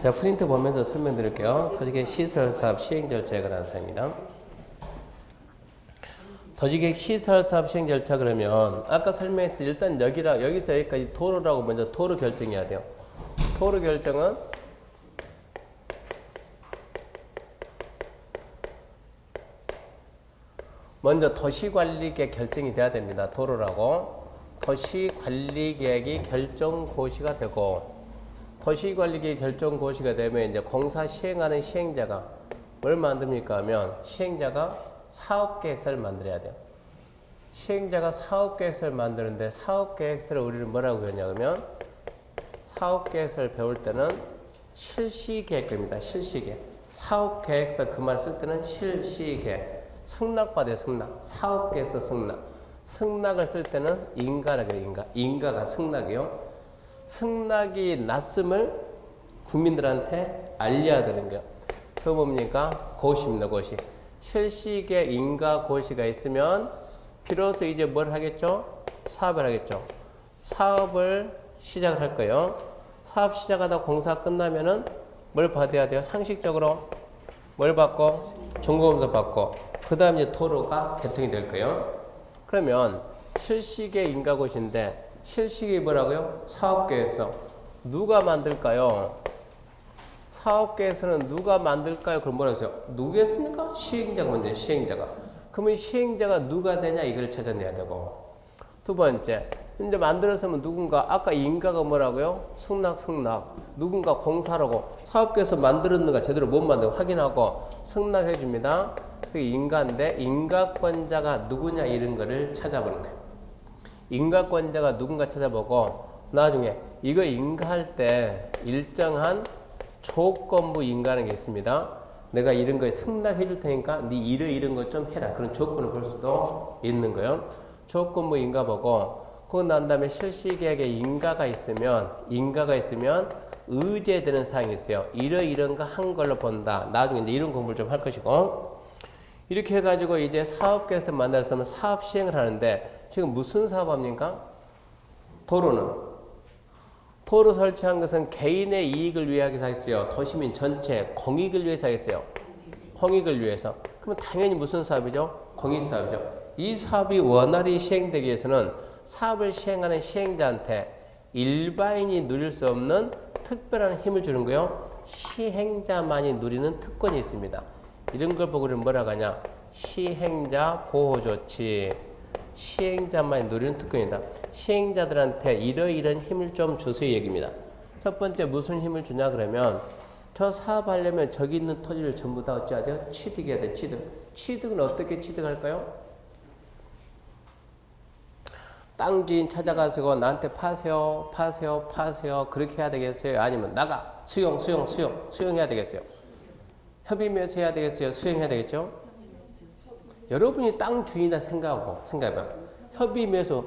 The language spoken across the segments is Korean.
자, 프린트 보면서 설명드릴게요. 토지계획 시설사업 시행 절차에 관한 사항입니다. 토지계획 시설사업 시행 절차 그러면 아까 설명했듯이 일단 여기서 여기까지 도로라고 먼저 도로 결정해야 돼요. 도로 결정은 먼저 도시관리계획 결정이 돼야 됩니다. 도로라고. 도시관리계획이 결정고시가 되고 도시관리계획 결정고시가 되면 이제 공사 시행하는 시행자가 뭘 만듭니까 하면 시행자가 사업계획서를 만들어야 돼요. 시행자가 사업계획서를 만드는데 사업계획서를 우리는 뭐라고 하냐면 사업계획서를 배울 때는 실시계획입니다. 실시계획. 사업계획서 그 말 쓸 때는 실시계획. 승낙받아요. 승낙. 사업계획서 승낙. 승낙을 쓸 때는 인가라고 해요. 인가가 승낙이요. 승낙이 났음을 국민들한테 알려야 되는 거예요. 그거 뭡니까? 고시입니다. 고시. 실시계 인가 고시가 있으면 비로소 이제 뭘 하겠죠? 사업을 하겠죠. 사업을 시작을 할 거예요. 사업 시작하다 공사 끝나면은 뭘 받아야 돼요? 상식적으로 뭘 받고? 중고검사 받고 그 다음에 이제 도로가 개통이 될 거예요. 그러면 실시계 인가 고시인데 실시계 뭐라고요? 사업계획서. 누가 만들까요? 사업계획서는 누가 만들까요? 그럼 뭐라고 했어요? 누구겠습니까? 시행자가 먼저 시행자가. 그러면 시행자가 누가 되냐 이걸 찾아내야 되고. 두 번째, 이제 만들었으면 누군가 아까 인가가 뭐라고요? 승낙. 누군가 공사라고 사업계획서 만들었는가 제대로 못 만들고 확인하고 승낙해 줍니다. 그게 인가인데 인가권자가 누구냐 이런 거를 찾아보는 거예요. 인가권자가 누군가 찾아보고 나중에 이거 인가할 때 일정한 조건부 인가하는 게 있습니다. 내가 이런 거에 승낙해 줄 테니까 네 이런 거 좀 해라. 그런 조건을 볼 수도 있는 거예요. 조건부 인가 보고 그거 난 다음에 실시계획에 인가가 있으면 의제되는 사항이 있어요. 이런 거 한 걸로 본다. 나중에 이제 이런 공부를 좀 할 것이고 이렇게 해가지고 이제 사업계획서 만들었으면 사업 시행을 하는데 지금 무슨 사업합니까? 도로는. 도로 설치한 것은 개인의 이익을 위해서 하겠어요? 도시민 전체 공익을 위해서 하겠어요? 공익을 위해서. 그러면 당연히 무슨 사업이죠? 공익사업이죠. 이 사업이 원활히 시행되기 위해서는 사업을 시행하는 시행자한테 일반인이 누릴 수 없는 특별한 힘을 주는 거예요. 시행자만이 누리는 특권이 있습니다. 이런 걸 보고 우리는 뭐라고 하냐? 시행자 보호조치. 시행자만이 누리는 특권이다. 시행자들한테 이러이런 힘을 좀 주세요 얘기입니다. 첫 번째 무슨 힘을 주냐 그러면 저 사업하려면 저기 있는 토지를 전부 다 어찌해야 돼요? 취득해야 돼요. 취득은 어떻게 취득할까요? 땅 주인 찾아가지고 나한테 파세요 그렇게 해야 되겠어요? 아니면 나가 수용해야 되겠어요? 협의 매수해야 되겠어요? 수용해야 되겠죠? 여러분이 땅 주인이다 생각해봐. 협의 매수.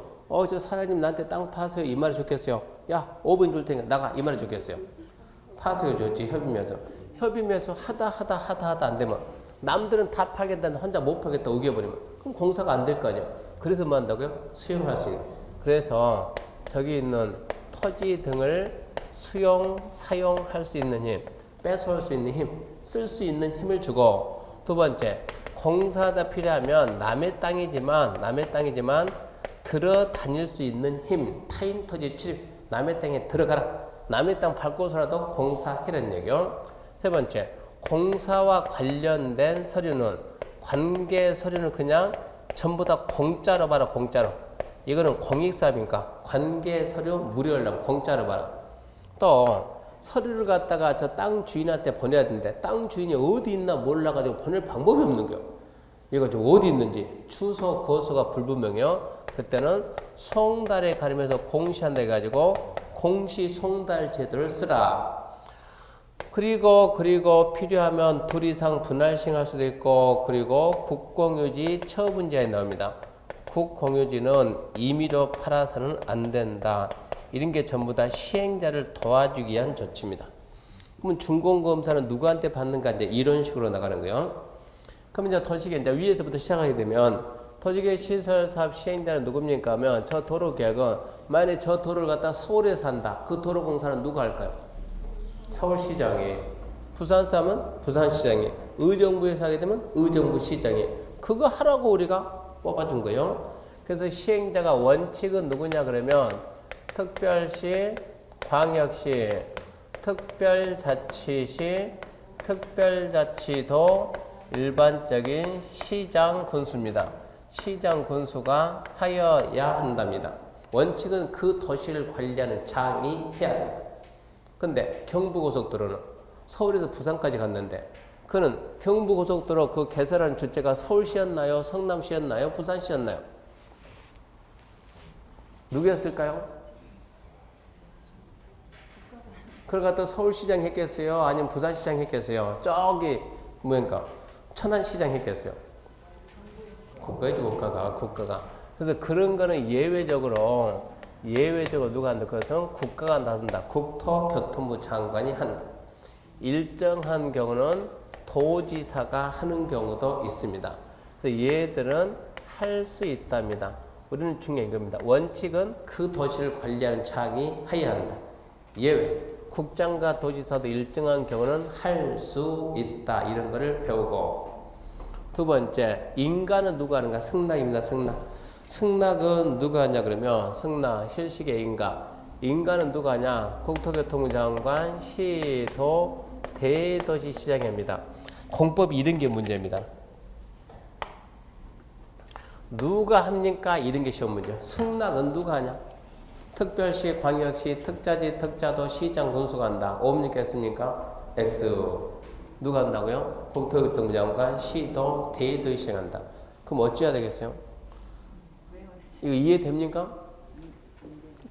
저 사장님 나한테 땅 파세요. 이 말이 좋겠어요. 야, 5분 줄 테니까 나가. 이 말이 좋겠어요. 파세요 좋지. 협의 매수. 협의 매수 하다 안 되면 남들은 다 팔겠다는데 혼자 못 팔겠다 우겨버리면 그럼 공사가 안 될 거 아니에요. 그래서 뭐 한다고요? 수용할 수 있는. 그래서 저기 있는 토지 등을 사용할 수 있는 힘, 뺏어올 수 있는 힘, 쓸 수 있는 힘을 주고 두 번째 공사가 필요하면 남의 땅이지만 들어 다닐 수 있는 힘, 타인 토지 출입, 남의 땅에 들어가라. 남의 땅 밟고서라도 공사해라는 얘기요. 세 번째, 공사와 관련된 서류는 관계 서류는 그냥 전부 다 공짜로 봐라. 공짜로. 이거는 공익사업이니까 관계 서류 무료로 하려면 공짜로 봐라. 또 서류를 갖다가 저 땅 주인한테 보내야 되는데 땅 주인이 어디 있나 몰라가지고 보낼 방법이 없는 거예요. 이거 좀 어디 있는지 주소 거소가 불분명해요. 그때는 송달에 가리면서 공시한다 해가지고 공시송달 제도를 쓰라. 그리고 필요하면 둘 이상 분할 시행할 수도 있고 그리고 국공유지 처분제에 나옵니다. 국공유지는 임의로 팔아서는 안 된다. 이런 게 전부 다 시행자를 도와주기 위한 조치입니다. 그러면 준공검사는 누구한테 받는가 이제 이런 식으로 나가는 거예요. 그럼 이제 토지계획 이제 위에서부터 시작하게 되면 토지계획 시설사업 시행자는 누굽니까 하면 저 도로계획은 만약에 저 도로를 갖다 서울에서 한다. 그 도로공사는 누가 할까요? 서울시장이, 부산 사람은 부산시장이, 의정부에서 하게 되면 의정부시장이. 그거 하라고 우리가 뽑아준 거예요. 그래서 시행자가 원칙은 누구냐 그러면 특별시, 광역시, 특별자치시, 특별자치도, 일반적인 시장 군수입니다. 시장 군수가 하여야 한답니다. 원칙은 그 도시를 관리하는 장이 해야 된다. 근데 경부고속도로는 서울에서 부산까지 갔는데 그는 경부고속도로 그 개설한 주체가 서울시였나요? 성남시였나요? 부산시였나요? 누구였을까요? 그걸 갖다 서울시장 했겠어요? 아니면 부산시장 했겠어요? 저기 뭐니까 천안시장 했겠어요? 국가이죠, 국가가. 그래서 그런 거는 예외적으로 누가 한다? 그것은 국가가 나선다. 국토교통부 장관이 한다. 일정한 경우는 도지사가 하는 경우도 있습니다. 그래서 얘들은 할 수 있답니다. 우리는 중요한 겁니다. 원칙은 그 도시를 관리하는 장이 해야 한다. 예외. 국장과 도지사도 일정한 경우는 할 수 있다. 이런 거를 배우고. 두 번째, 인가는 누가 하는가? 승낙입니다. 승낙은 누가 하냐 그러면 승낙, 실시계 인가. 인가는 누가 하냐? 국토교통부 장관, 시도, 대도시시장입니다. 공법이 이런 게 문제입니다. 누가 합니까? 이런 게 시험 문제. 승낙은 누가 하냐? 특별시, 광역시, 특자지, 특자도, 시장, 군수가 한다. 옵니까? 했습니까? X. 누가 한다고요? 국토교통부 장관, 시도, 대도시장 한다. 그럼 어찌해야 되겠어요? 이거 이해됩니까?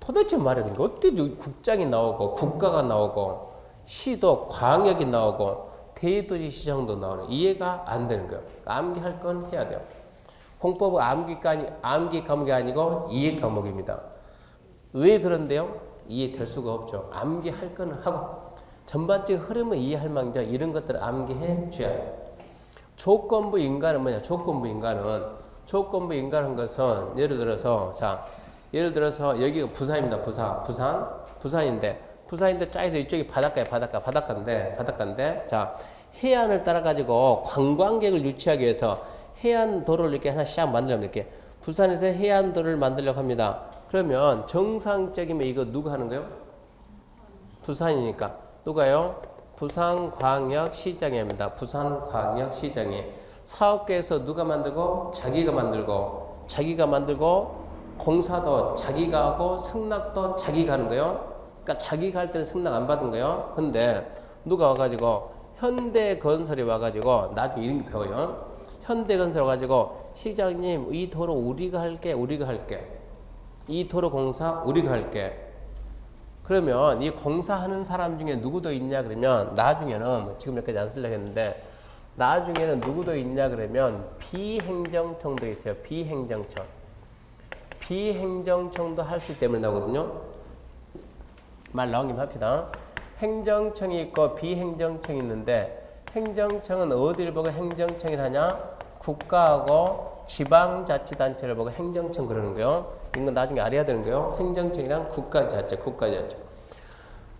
도대체 말하는 거 어떻게 국장이 나오고 국가가 나오고 시도, 광역이 나오고 대도시 시장도 나오는 이해가 안 되는 거예요. 암기할 건 해야 돼요. 공법은 암기 과목이 아니고 이해 과목입니다. 왜 그런데요? 이해될 수가 없죠. 암기할 거는 하고 전반적인 흐름을 이해할 망정 이런 것들을 암기해 줘야 돼요. 조건부 인가는 뭐냐? 조건부 인가는 것은 예를 들어서 여기가 부산입니다. 부산인데 짜에서 이쪽이 바닷가인데 자, 해안을 따라 가지고 관광객을 유치하기 위해서 해안도로를 이렇게 하나 싹 만들면 이렇게 부산에서 해안도로를 만들려고 합니다. 그러면 정상적이면 이거 누가 하는 거예요? 부산이니까 누가요? 부산광역시장이 합니다. 부산광역시장이 사업계에서 누가 만들고 자기가 만들고 공사도 자기가 하고 승낙도 자기가 하는 거예요. 그러니까 자기가 할 때는 승낙 안 받은 거예요. 근데 누가 와가지고 현대건설이 와가지고 나중에 이런 거 배워요. 현대건설 와가지고 시장님 이 도로 우리가 할게. 이 도로 공사 우리가 할게. 그러면 이 공사하는 사람 중에 누구도 있냐 그러면 나중에는 지금 여기까지 안 쓰려고 했는데 나중에는 누구도 있냐 그러면 비행정청도 있어요. 비행정청도 할 수 있기 때문에 나오거든요. 말 나온 김에 합시다. 행정청이 있고 비행정청이 있는데 행정청은 어디를 보고 행정청을 하냐? 국가하고 지방자치단체를 보고 행정청 그러는 거예요. 이건 나중에 알아야 되는 거예요. 행정청이랑 국가지자체.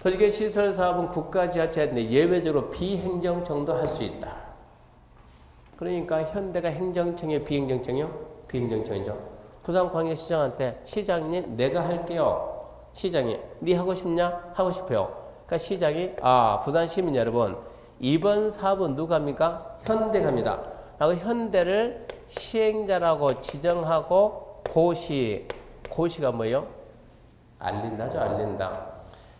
도시계 시설 사업은 국가지자체인데 예외적으로 비행정청도 할 수 있다. 그러니까 현대가 행정청이에요, 비행정청이요? 비행정청이죠. 부산광역시장한테 시장님 내가 할게요. 시장이 네 하고 싶냐? 하고 싶어요. 그러니까 시장이 부산 시민 여러분 이번 사업은 누가 합니까? 현대가 합니다. 라고 현대를 시행자라고 지정하고 고시가 뭐예요? 알린다.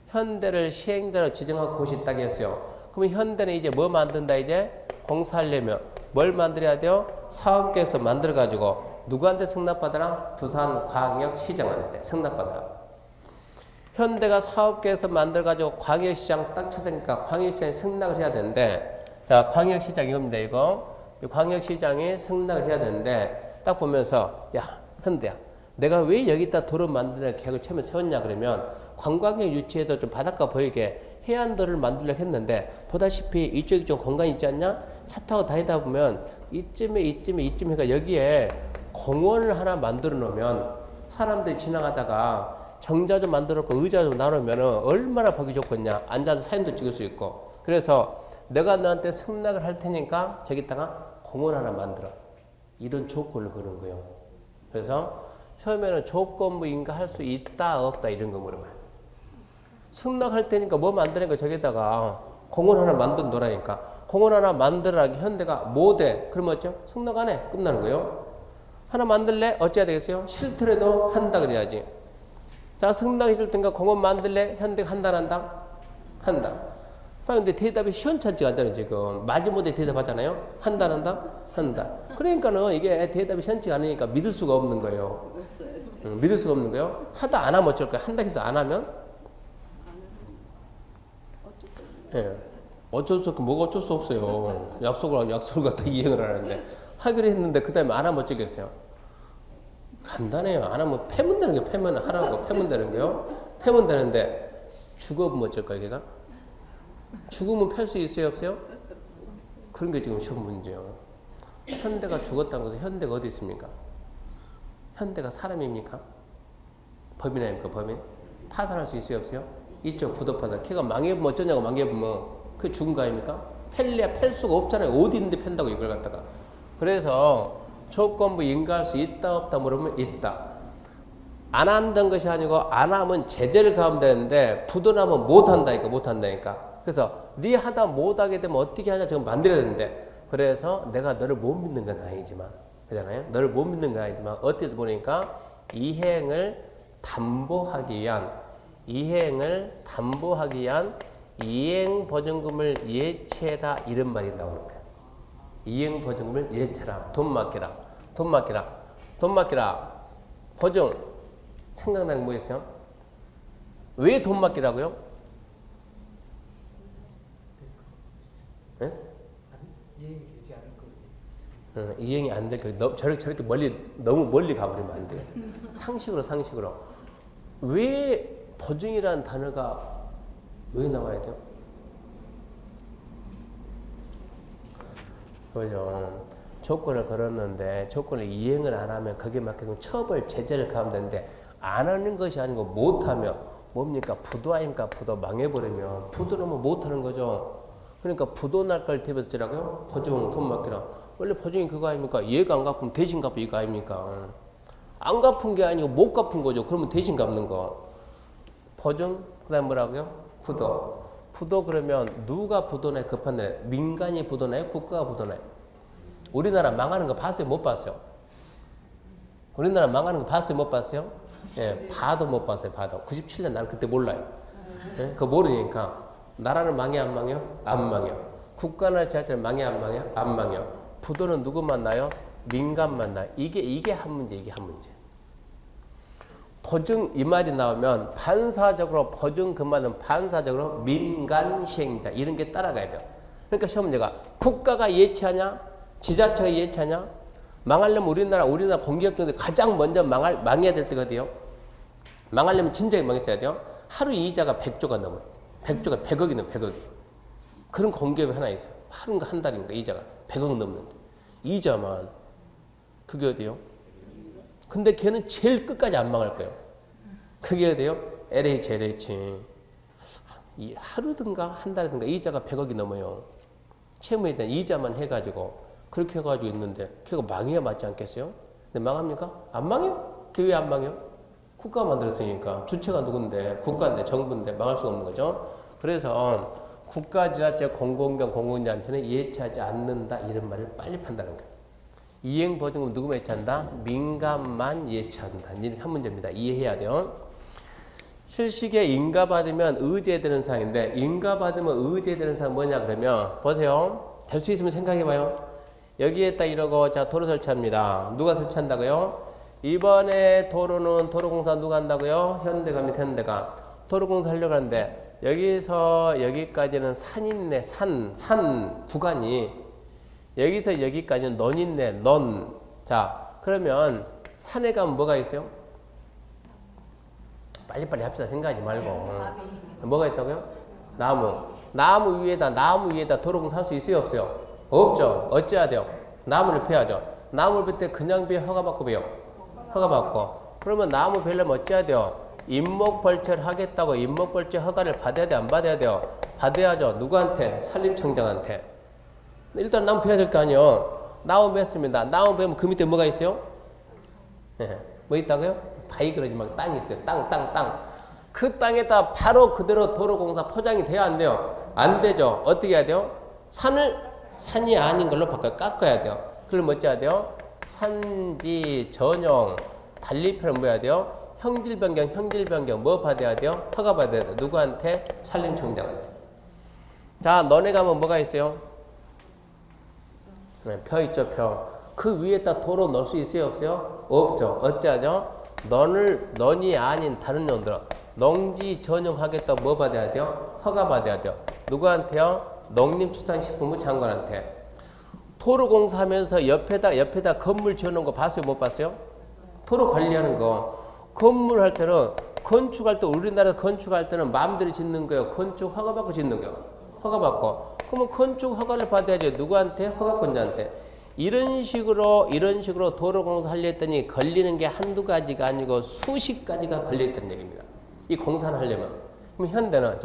현대를 시행자로 지정하고 고시 딱 했어요. 그러면 현대는 이제 뭐 만든다? 이제 공사하려면 뭘 만들어야 돼요? 사업계획서 만들어가지고 누구한테 승낙받아라? 부산광역시장한테 승낙받아라. 현대가 사업계획서 만들어가지고 광역시장 딱 찾으니까 광역시장이 승낙을 해야 되는데 자, 광역시장 이겁니다. 이거 광역시장이 승낙을 해야 되는데 딱 보면서 야, 현대야 내가 왜 여기다 도로 만드는 계획을 처음에 세웠냐 그러면 관광객 유치해서 좀 바닷가 보이게 해안도로를 만들려고 했는데 보다시피 이쪽이 좀 공간이 있지 않냐? 차 타고 다니다 보면 이쯤에가 여기에 공원을 하나 만들어 놓으면 사람들이 지나가다가 정자 좀 만들었고 의자 좀 나누면 얼마나 보기 좋겠냐. 앉아서 사진도 찍을 수 있고. 그래서 내가 너한테 승낙을 할 테니까 저기다가 공원 하나 만들어. 이런 조건을 거는 거예요. 그래서 처음에는 조건부 인가할 수 있다 없다 이런 거 물어봐요. 승낙할 테니까 뭐 만드니까 저기다가 공원 하나 만든 노라니까. 공원 하나 만들어라. 현대가 못해. 그러면 어쩌? 승낙 안 해. 끝나는 거예요. 하나 만들래? 어찌해야 되겠어요? 싫더라도 한다 그래야지. 자, 승낙해 줄 테니까 공원 만들래? 현대가 한다 안 한다? 한다. 근데 대답이 시원찮지가 않잖아요. 지금 마지못해 대답하잖아요. 한다 안 한다? 한다. 그러니까는 이게 대답이 시원치가 않으니까 믿을 수가 없는 거예요. 믿을 수가 없는 거예요. 하다 안 하면 어쩔 거야? 한다 해서 안 하면? 예. 어쩔 수 없고 뭐가 어쩔 수 없어요. 약속을 갖다 이행을 하는데 하기로 했는데 그 다음에 안 하면 어쩌겠어요? 간단해요. 안 하면 패면 되는 거예요. 패면 하라고 패면 되는 거예요. 패면 되는데 죽어보면 어쩔 거예요, 걔가? 죽으면 팰 수 있어요, 없어요? 그런 게 지금 시험 문제예요. 현대가 죽었다는 것은 현대가 어디 있습니까? 현대가 사람입니까? 법인 아닙니까, 법인? 파산할 수 있어요, 없어요? 있죠, 부도파산. 걔가 망해보면 어쩌냐고 망해보면 그게 죽은 거 아닙니까? 팰래야 팰 수가 없잖아요. 어디 있는데 팬다고 이걸 갖다가. 그래서 조건부 인가할 수 있다 없다 물으면 있다. 안 한다는 것이 아니고 안 하면 제재를 가하면 되는데 부도나면 못한다니까 못한다니까. 그래서 네 하다 못하게 되면 어떻게 하냐 지금 만들어야 되는데 그래서 내가 너를 못 믿는 건 아니지만 그잖아요. 너를 못 믿는 건 아니지만 어떻게 보니까 이행을 담보하기 위한 이행보증금을 예체라 이런 말이 나오는 거예요. 이행보증금을 예체라. 돈 맡기라. 보증. 생각나는 게 뭐였어요? 왜 돈 맡기라고요? 네? 이행이 안 될 거예요. 저렇게 너무 멀리 가버리면 안 돼요. 상식으로. 왜 보증이라는 단어가 왜 나와야 돼요? 그죠? 조건을 걸었는데 조건을 이행을 안 하면 거기에 맞게 처벌, 제재를 가하면 되는데 안 하는 것이 아니고 못하면 뭡니까? 부도 아닙니까? 부도 망해버리면 부도는 뭐 못하는 거죠. 그러니까 부도 날 걸 대비했더라고요. 보증, 돈 맡기라. 원래 보증이 그거 아닙니까? 얘가 안 갚으면 대신 갚고 이거 아닙니까? 안 갚은 게 아니고 못 갚은 거죠. 그러면 대신 갚는 거. 보증, 그 다음 뭐라고요? 부도. 부도 그러면 누가 부도나요? 급한데 민간이 부도나요? 국가가 부도나요? 우리나라 망하는 거 봤어요? 못 봤어요? 우리나라 망하는 거 봤어요? 못 봤어요? 예, 봐도 못 봤어요. 봐도. 97년 난 그때 몰라요. 예? 그거 모르니까 나라는 망해 안 망해요? 안 망해요. 국가나 지자체는 망해 안 망해요? 안 망해요. 부도는 누구 만나요? 민간 만나요. 이게 한 문제, 이게 한 문제. 보증 이 말이 나오면 반사적으로 보증 그 말은 반사적으로 민간 시행자 이런 게 따라가야 돼요. 그러니까 시험 문제가 국가가 예치하냐, 지자체가 예치하냐, 망하려면 우리나라 공기업 중에 가장 먼저 망해야 될 때가 어디요? 망하려면 진작에 망했어야 돼요. 하루 이자가 100조가 넘어요. 100조가 100억이 넘어요. 100억이. 그런 공기업이 하나 있어요. 하루인가 한 달인가 이자가 100억 넘는데 이자만 그게 어디요? 근데 걔는 제일 끝까지 안 망할 거예요. 그게 어디요? LH. 하루든가 한 달이든가 이자가 100억이 넘어요. 채무에 대한 이자만 해가지고 그렇게 해가지고 있는데 걔가 망해야 맞지 않겠어요? 근데 망합니까? 안 망해요. 걔 왜 안 망해요? 국가가 만들었으니까. 주체가 누군데? 국가인데 정부인데 망할 수가 없는 거죠. 그래서 국가, 지자체, 공공기관한테는 예치하지 않는다 이런 말을 빨리 판단하는 거예요. 이행보증금 누구만 예치한다? 민간만 예치한다. 이게 한 문제입니다. 이해해야 돼요. 실식에 인가받으면 의제되는 사항인데 인가받으면 의제되는 사항 뭐냐 그러면 보세요. 될 수 있으면 생각해봐요. 여기에다 이러고 자 도로 설치합니다. 누가 설치한다고요? 이번에 도로는 도로공사 누가 한다고요? 현대가 합니다. 현대가. 도로공사 하려고 하는데 여기서 여기까지는 산 있네. 산 구간이 여기서 여기까지는 넌 있네. 넌. 자 그러면 산에 가면 뭐가 있어요? 빨리빨리 합시다. 생각하지 말고. 뭐가 있다고요? 나무 위에다 도로공사 할 수 있어요? 없어요? 없죠. 어찌해야 돼요? 나무를 베야죠. 나무를 벨 때 그냥 베요? 허가받고 베요? 허가받고. 그러면 나무 베려면 어찌해야 돼요? 임목벌채를 하겠다고 임목벌채 허가를 받아야 돼, 안 받아야 돼요? 받아야죠. 누구한테? 산림청장한테. 일단 나무 베야 될 거 아니에요. 나무 뱄습니다. 나무 베면 그 밑에 뭐가 있어요? 네. 뭐 있다고요? 바위 그러지 말고 땅이 있어요. 땅. 그 땅에다 바로 그대로 도로공사 포장이 돼야 안 돼요? 안 되죠. 어떻게 해야 돼요? 산이 아닌 걸로 바꿔 깎아야 돼요. 그럼 어찌해야 돼요? 산지 전용 단리표를 뭐 해야 돼요? 형질 변경 뭐 받아야 돼요? 허가 받아야 돼요. 누구한테? 산림청장한테. 자, 너네 가면 뭐가 있어요? 네, 표 있죠, 표. 그 위에다 도로 넣을 수 있어요, 없어요? 없죠. 어찌하죠? 넌이 아닌 다른 놈들은 농지 전용하겠다고 뭐 받아야 돼요? 허가 받아야 돼요. 누구한테요? 농림축산식품부 장관한테. 도로 공사하면서 옆에다 건물 지어놓은 거 봤어요, 못 봤어요? 도로 관리하는 거. 건물 할 때는 건축할 때 우리나라 건축할 때는 마음대로 짓는 거예요. 건축 허가 받고 짓는 거예요. 허가 받고. 그러면 건축 허가를 받아야죠. 누구한테? 허가권자한테. 이런 식으로 도로 공사 하려 했더니 걸리는 게 한두 가지가 아니고 수십 가지가 걸려 있다는 얘기입니다. 이 공사를 하려면. 그럼 현대는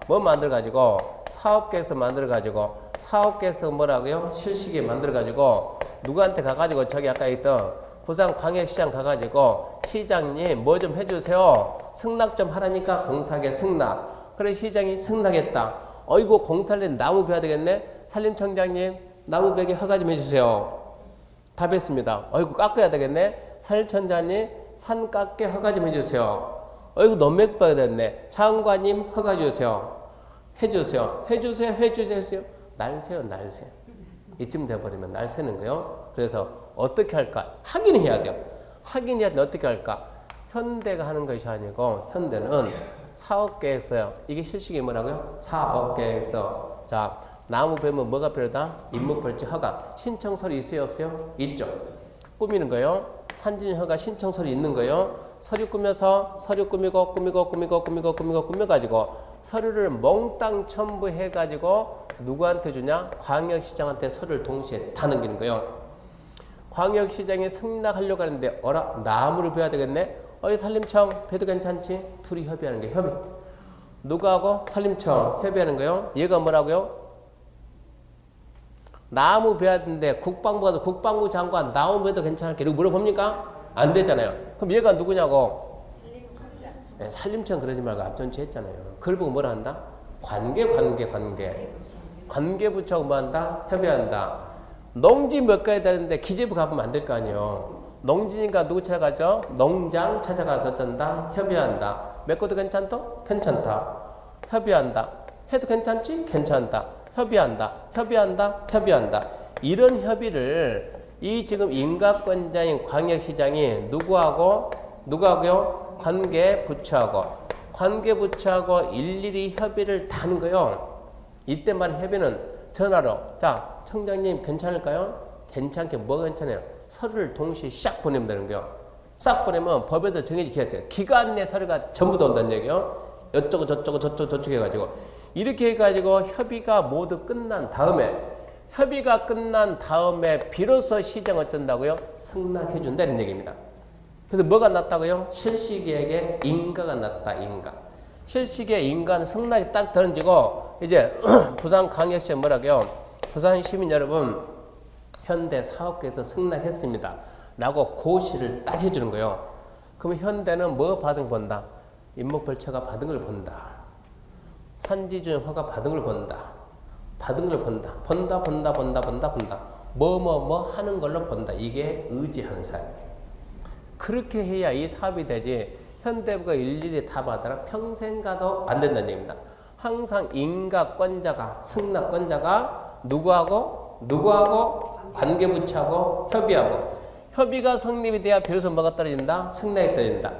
뭐 만들어 가지고 사업계획서 만들어 가지고 사업계획서 뭐라고요? 실시계 만들어 가지고 누구한테 가 가지고 저기 아까 있던 부산광역시장 가 가지고 시장님 뭐 좀 해주세요. 승낙 좀 하라니까 공사계 승낙. 그래 시장이 승낙했다. 어이구 공사를 나무 베야 되겠네. 산림청장님 나무 베기 허가 좀 해주세요. 답 했습니다. 어이구 깎아야 되겠네. 산림청장님 산 깎게 허가 좀 해주세요. 어이구 논맥 봐야 됐네. 장관님 허가 주세요. 해주세요. 날 새요. 이쯤 돼버리면 날 새는 거요. 그래서 어떻게 할까? 확인해야 돼요. 확인해야 돼. 어떻게 할까? 현대가 하는 것이 아니고 현대는 사업계획서요. 이게 실식이 뭐라고요? 사업계획서. 자, 나무 베면 뭐가 필요하다? 임목벌채 허가. 신청서류 있어요, 없어요? 있죠. 꾸미는 거요. 산진 허가 신청서류 있는 거요. 서류 꾸며서 서류 꾸며가지고 서류를 몽땅 첨부해가지고 누구한테 주냐? 광역시장한테 서류를 동시에 다 넘기는 거예요. 광역시장에 승낙하려고 하는데 어라? 나무를 베야 되겠네? 산림청 베도 괜찮지? 둘이 협의하는 게 협의. 누구하고? 산림청 협의하는 거예요. 얘가 뭐라고요? 나무 베야 되는데 국방부 가서 국방부 장관 나무 베도 괜찮을게 이러고 물어봅니까? 안 되잖아요. 그럼 얘가 누구냐고? 네, 산림청 그러지 말고 앞전치 했잖아요. 그걸 보고 뭐라 한다? 관계부처하고 뭐 한다? 협의한다. 농지 몇 가야 되는데 기재부 가보면 안 될 거 아니에요. 농지니까 누구 찾아가죠? 농장 찾아가서 어쩐다? 협의한다. 메꿔도 괜찮다? 괜찮다. 협의한다. 해도 괜찮지? 괜찮다. 협의한다. 이런 협의를 이 지금 인가권자인 광역시장이 누구하고요? 관계부처하고 일일이 협의를 다 하는 거예요. 이때 말한 협의는 전화로 자 청장님 괜찮을까요? 괜찮게 뭐가 괜찮아요? 서류를 동시에 싹 보내면 되는 거예요. 싹 보내면 법에서 정해지게 했어요. 기간 내 서류가 전부 다 온다는 얘기예요. 이쪽고 저쪽 해가지고 이렇게 해가지고 협의가 모두 끝난 다음에 비로소 시장 어쩐다고요? 승낙해 준다 이런 얘기입니다. 그래서 뭐가 났다고요? 실시계획에 인가가 났다. 실시계획 인가는 승낙이 딱 던지고 이제 부산광역시 뭐라고요? 부산 시민 여러분 현대 사업계에서 승낙했습니다. 라고 고시를 딱 해주는 거예요. 그러면 현대는 뭐 받은 걸 본다? 임목벌채가 받은 걸 본다. 산지주행 허가 받은 걸 본다. 뭐 하는 걸로 본다. 이게 의지하는 사람. 그렇게 해야 이 사업이 되지. 현대부가 일일이 다 받아라 평생 가도 안 된다는 얘기입니다. 항상 인가권자가 승낙권자가 누구하고 관계부처하고 협의가 성립이 돼야 비로소 뭐가 떨어진다? 승낙이 떨어진다.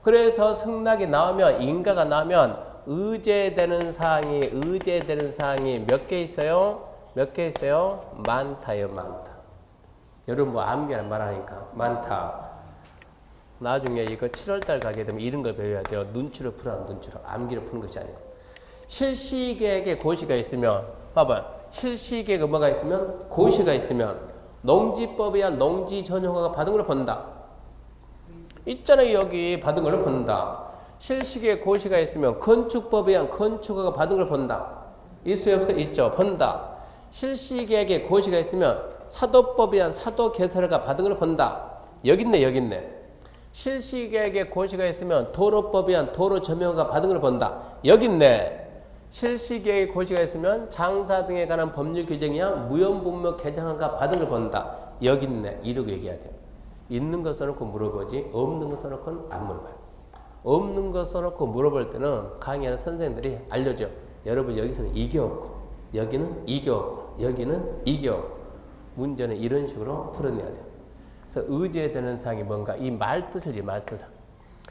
그래서 승낙이 나오면 인가가 나오면 의제되는 사항이 몇 개 있어요? 많다요. 여러분 뭐 암기하는 말하니까 많다. 나중에 이거 7월달 가게 되면 이런 걸 배워야 돼요. 눈치로 풀어, 암기로 푸는 것이 아니고. 실시계획에 고시가 있으면, 봐봐. 실시계획에 뭐가 있으면? 고시가 있으면, 농지법이야 농지 전용허가 받은 걸 본다. 있잖아요, 여기 받은 걸 본다. 실시계획 고시가 있으면 건축법에 의한 건축허가 받은 걸 본다. 있어요 없어요? 있죠. 본다. 실시계획에 고시가 있으면 사도법에 의한 사도개설허가 받은 걸 본다. 여기 있네 여기 있네. 실시계획에 고시가 있으면 도로법에 의한 도로점용허가 받은 걸 본다. 여기 있네. 실시계획에 고시가 있으면 장사 등에 관한 법률 규정에 의한 무형분묘 개정허가 받은 걸 본다. 여기 있네. 이러고 얘기해야 돼요. 있는 거 써놓고 물어보지 없는 거 써놓고는 안 물어봐요. 없는 거 써놓고 물어볼 때는 강의하는 선생님들이 알려줘. 여러분 여기서는 이게 없고 여기는 이게 없고 여기는 이게 없고 문제는 이런 식으로 풀어내야 돼요. 그래서 의제되는 사항이 뭔가 이 말뜻을 말뜻을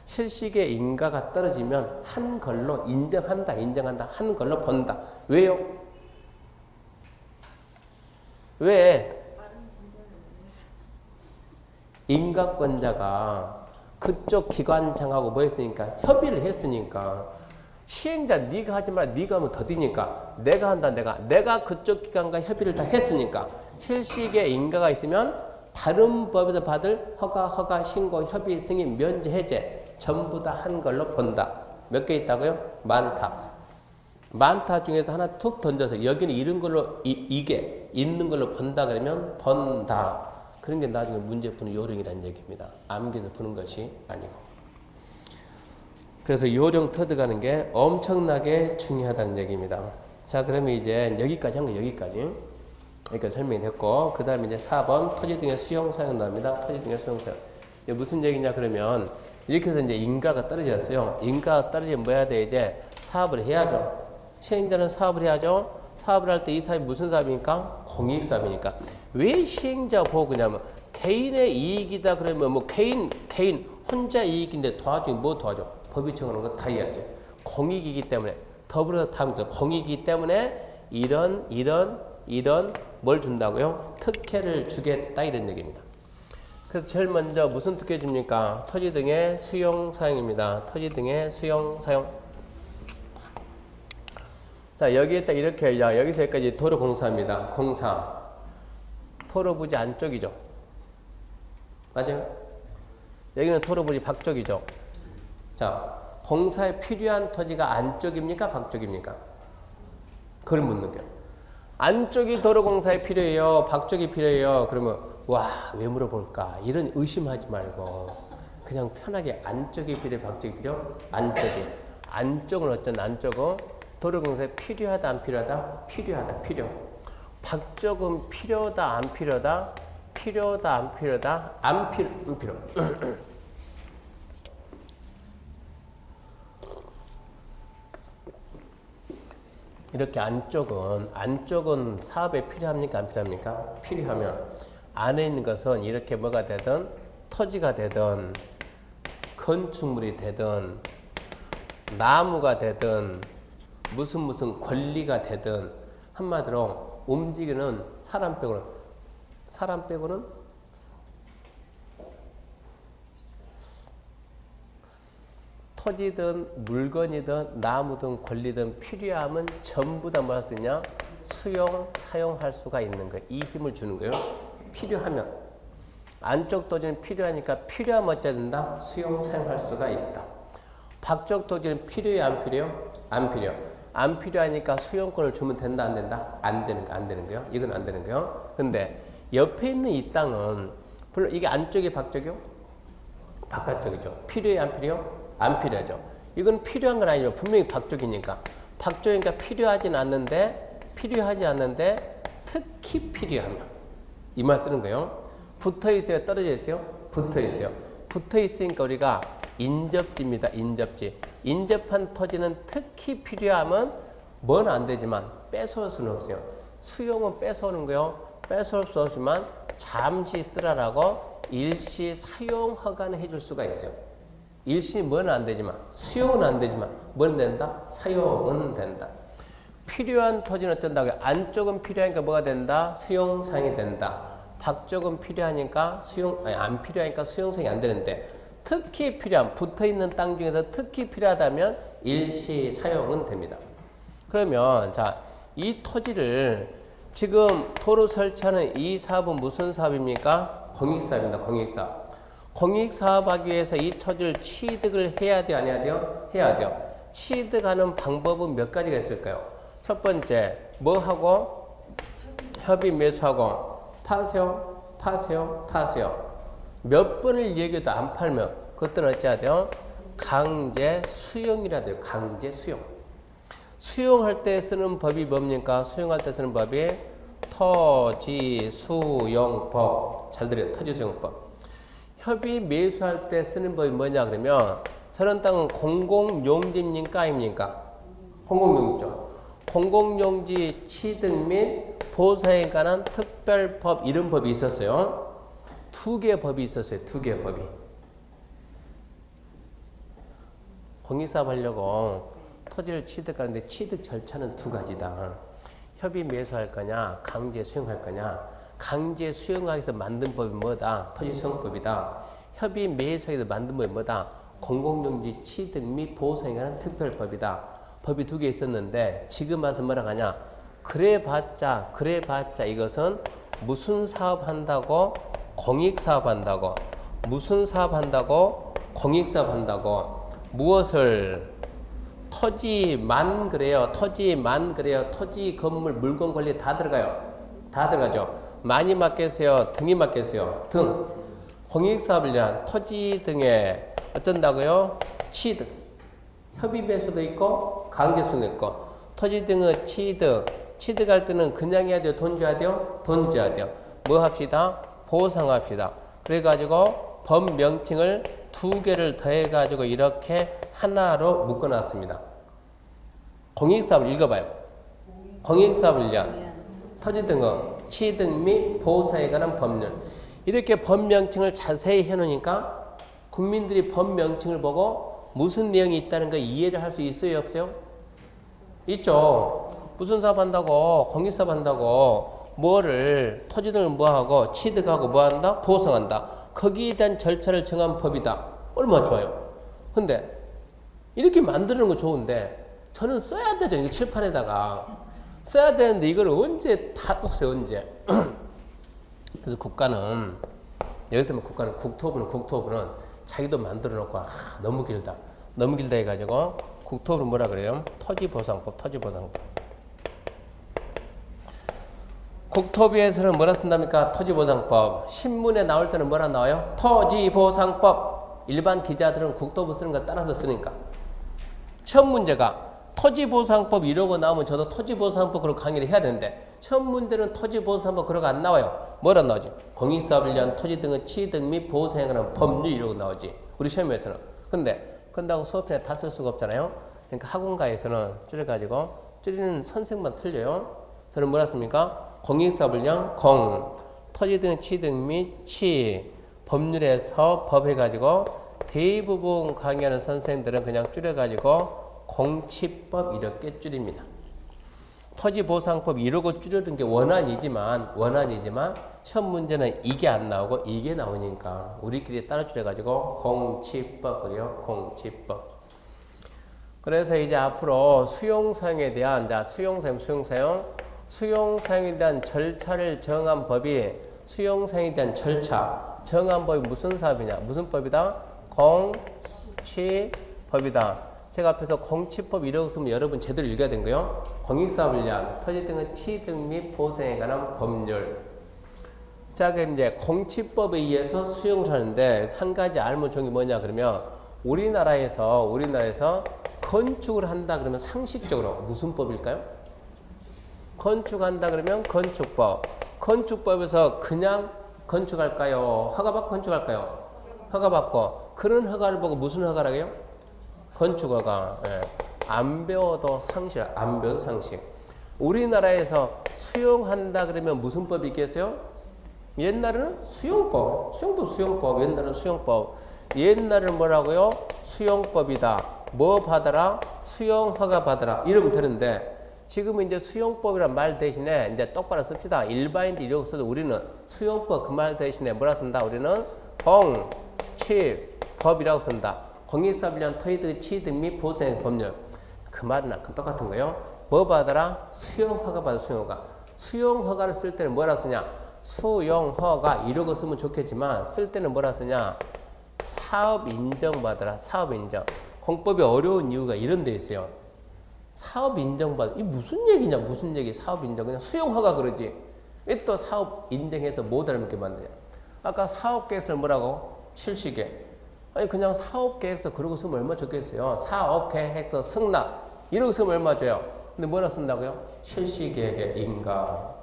실시계 인가가 떨어지면 한 걸로 인정한다 한 걸로 본다. 왜요? 왜? 인가권자가 그쪽 기관장하고 뭐 했으니까 협의를 했으니까 시행자 네가 하지 마 네가 하면 더디니까 내가 한다 내가 그쪽 기관과 협의를 다 했으니까 실시계 인가가 있으면 다른 법에서 받을 허가 신고 협의 승인 면제 해제 전부 다 한 걸로 본다. 몇 개 있다고요? 많다 중에서 하나 툭 던져서 여기는 이런 걸로 이게 있는 걸로 본다 그러면 본다. 그런 게 나중에 문제 푸는 요령이라는 얘기입니다. 암기해서 푸는 것이 아니고. 그래서 요령 터득하는 게 엄청나게 중요하다는 얘기입니다. 자, 그러면 이제 여기까지 한 거 여기까지. 그러니까 설명이 됐고, 그 다음에 이제 4번 토지 등의 수용 사용 나옵니다. 토지 등의 수용 사용. 이게 무슨 얘기냐 그러면 이렇게 해서 이제 인가가 떨어졌어요. 인가가 떨어지면 뭐 해야 돼? 이제 사업을 해야죠. 시행자는 사업을 해야죠. 사업을 할 때 이 사업이 무슨 사업이니까? 공익사업이니까. 왜 시행자 보고냐면 개인의 이익이다 그러면 뭐 개인 혼자 이익인데 도와줘 뭐 도와줘? 법이 정하는 거 다 해야지. 공익이기 때문에 더불어서 다음 공익이기 때문에 이런 뭘 준다고요? 특혜를 주겠다 이런 얘기입니다. 그래서 제일 먼저 무슨 특혜 줍니까? 토지 등의 수용 사용입니다. 토지 등의 수용 사용. 자, 여기에 딱 이렇게 여기서 여기까지 도로공사입니다. 공사. 도로부지 안쪽이죠. 맞아요? 여기는 도로부지 밖쪽이죠. 자, 공사에 필요한 토지가 안쪽입니까? 밖쪽입니까? 그걸 묻는 거예요. 안쪽이 도로공사에 필요해요? 밖쪽이 필요해요? 그러면 와, 왜 물어볼까? 이런 의심하지 말고 그냥 편하게 안쪽이 필요해? 밖쪽이 필요? 안쪽이. 안쪽은 어쩐 안쪽은 도로공사에 필요하다 안 필요하다? 필요하다 필요. 밖쪽은 필요하다 안 필요하다? 필요하다 안 필요하다? 안 필요. 이렇게 안쪽은 사업에 필요합니까 안 필요합니까? 필요하면 안에 있는 것은 이렇게 뭐가 되든 토지가 되든 건축물이 되든 나무가 되든 무슨 권리가 되든 한마디로 움직이는 사람 빼고는 토지든 물건이든 나무든 권리든 필요하면 전부 다 뭐 할 수 있냐? 수용, 사용할 수가 있는 거예요. 이 힘을 주는 거예요. 필요하면. 안쪽 토지는 필요하니까 필요하면 어찌해야 된다? 수용, 사용할 수가 있다. 밖쪽 토지는 필요해 안 필요해요? 안 필요. 안 필요하니까 수용권을 주면 된다 안 된다? 안 되는 거예요. 이건 안 되는 거예요. 근데 옆에 있는 이 땅은 물론 이게 안쪽이 밖쪽이요? 바깥쪽이죠. 필요해 안 필요해요? 안 필요하죠. 이건 필요한 건 아니죠. 분명히 밖쪽이니까. 밖쪽이니까 필요하지 않는데 특히 필요하면 이 말 쓰는 거예요. 붙어 있어요? 떨어져 있어요? 붙어 있어요. 붙어 있으니까 우리가 인접지입니다. 인접지. 인접한 토지는 특히 필요하면 뭔 안 되지만 뺏어올 수는 없어요. 수용은 뺏어오는 거예요. 뺏어올 수 없지만 잠시 쓰라라고 일시 사용 허가는 해줄 수가 있어요. 일시 뭐는 안 되지만 수용은 안 되지만 뭐는 된다? 사용은 된다. 필요한 토지는 어쩐다고요? 안쪽은 필요하니까 뭐가 된다? 수용 사용이 된다. 밖쪽은 필요하니까 안 필요하니까 수용 사용이 안 되는데 특히 필요한 붙어있는 땅 중에서 특히 필요하다면 일시 사용은 됩니다. 그러면 자, 이 토지를 지금 도로 설치하는 이 사업은 무슨 사업입니까? 공익사업입니다. 공익사업. 공익사업하기 위해서 이 토지를 취득을 해야 돼요? 안 해야 돼요? 해야 돼요. 취득하는 방법은 몇 가지가 있을까요? 첫 번째, 뭐 하고? 협의 매수하고 파세요, 파세요, 파세요. 몇 번을 얘기해도 안 팔면 그것들은 어찌해야 돼요? 강제 수용이라 돼요. 강제 수용. 수용할 때 쓰는 법이 뭡니까? 수용할 때 쓰는 법이 토지수용법. 잘 들어요. 토지수용법. 협의 매수할 때 쓰는 법이 뭐냐 그러면 저런 땅은 공공용지입니까? 아닙니까? 공공용지죠. 공공용지 취득 및 보상에 관한 특별법 이런 법이 있었어요. 두 개의 법이 있었어요. 두 개의 법이. 공익사업 하려고 토지를 취득하는데 취득 절차는 두 가지다. 협의 매수할 거냐, 강제 수용할 거냐. 강제 수용하기 위해서 만든 법이 뭐다? 토지수용법이다. 협의 매수하기 위해서 만든 법이 뭐다? 공공용지 취득 및 보상에 관한 특별법이다. 법이 두 개 있었는데 지금 와서 뭐라 하냐? 그래봤자 이것은 무슨 사업 한다고? 공익사업 한다고. 무슨 사업 한다고? 공익사업 한다고. 무엇을? 토지만 그래요. 토지만 그래요. 토지, 건물, 물건 관리 다 들어가요. 다 들어가죠. 많이 맡겠어요? 등이 맡겠어요? 등. 공익사업을 위한 토지 등에 어쩐다고요? 취득. 협의 매수도 있고 강제수도 있고. 토지 등의 취득할 때는 그냥 해야 돼요? 돈 줘야 돼요? 돈 줘야 돼요. 뭐 합시다? 보상합시다. 그래가지고 법 명칭을 두 개를 더해가지고 이렇게 하나로 묶어놨습니다. 공익사업을 읽어봐요. 공익사업을 위한 토지 등의 취득 및 보상에 관한 법률. 이렇게 법 명칭을 자세히 해놓으니까 국민들이 법 명칭을 보고 무슨 내용이 있다는 걸 이해를 할 수 있어요? 없어요? 있죠. 무슨 사업 한다고? 공익사업 한다고 뭐를 토지 등을 뭐하고 취득하고 뭐한다? 보상한다. 거기에 대한 절차를 정한 법이다. 얼마나 좋아요. 근데 이렇게 만드는 거 좋은데 저는 써야 되죠. 이거 칠판에다가 써야 되는데 이걸 언제 다 써요? 언제? 그래서 국가는 예를 들면 국토부는 자기도 만들어 놓고 너무 길다 해가지고 국토부는 뭐라 그래요? 토지보상법. 국토부에서는 뭐라 쓴답니까? 토지보상법. 신문에 나올 때는 뭐라 나와요? 토지보상법. 일반 기자들은 국토부 쓰는 거 따라서 쓰니까. 시험 문제가 토지보상법 이러고 나오면 저도 토지보상법 그런 강의를 해야 되는데 시험 문제는 토지보상법 그러고 안 나와요. 뭐라 나오지? 공익사업을 위한 토지 등의 취득 및 보상에 관한 법률 이러고 나오지. 우리 시험에서는. 근데 그런다고 수업 시간에 다 쓸 수가 없잖아요. 그러니까 학원가에서는 줄이는 선생만 틀려요. 저는 뭐라 씁니까? 공익사업을 위한 토지 등의 취득 및 법률에서 법 해가지고 대부분 강의하는 선생들은 그냥 줄여가지고 공치법 이렇게 줄입니다. 토지보상법 이러고 줄여든 게 원안이지만 시험 문제는 이게 안 나오고 이게 나오니까 우리끼리 따로 줄여가지고 공치법 그래요. 공치법. 그래서 이제 앞으로 수용사용에 대한 수용사용에 대한 절차를 정한 법이 수용사용에 대한 절차 정한 법이 무슨 사업이냐? 무슨 법이다? 공치법이다. 제가 앞에서 공치법 이러고 쓰면 여러분 제대로 읽어야 되는 거예요. 공익사업을 위한 토지 등의 취득 및 보상에 관한 법률. 자, 그럼 이제 공치법에 의해서 수용을 하는데 한 가지 알면 좋은 게 뭐냐 그러면 우리나라에서 건축을 한다 그러면 상식적으로 무슨 법일까요? 건축한다 그러면 건축법. 건축법에서 그냥 건축할까요? 허가받고 건축할까요? 허가받고. 그런 허가를 보고 무슨 허가라고요? 건축허가. 예. 안 배워도 상식. 우리나라에서 수용한다 그러면 무슨 법이 있겠어요? 옛날에는 수용법. 옛날에는 수용법. 옛날에는 뭐라고요? 수용법이다. 뭐 받아라? 수용허가 받아라. 이러면 되는데 지금은 이제 수용법이란 말 대신에 이제 똑바로 씁시다. 일반인들 이러고 써도 우리는 수용법 그 말 대신에 뭐라 쓴다? 우리는 공치법이라고 쓴다. 공익사업을 위한 토지 취득 및 보상 법률. 그 말은 똑같은 거예요. 뭐 받아라? 수용허가 받아. 수용허가. 수용허가를 쓸 때는 뭐라 쓰냐? 수용허가 이러고 쓰면 좋겠지만 쓸 때는 뭐라 쓰냐? 사업 인정받으라. 사업 인정. 공법이 어려운 이유가 이런 데 있어요. 사업 인정받, 이 무슨 얘기냐, 무슨 얘기, 사업 인정. 그냥 수용허가 그러지. 왜 또 사업 인정해서 못 알아먹게 만드냐. 아까 사업 계획서를 뭐라고? 실시계. 아니, 그냥 사업 계획서 그러고 쓰면 얼마 좋겠어요. 사업 계획서 승낙. 이러고 쓰면 얼마 줘요. 근데 뭐라 쓴다고요? 실시계획의 인가.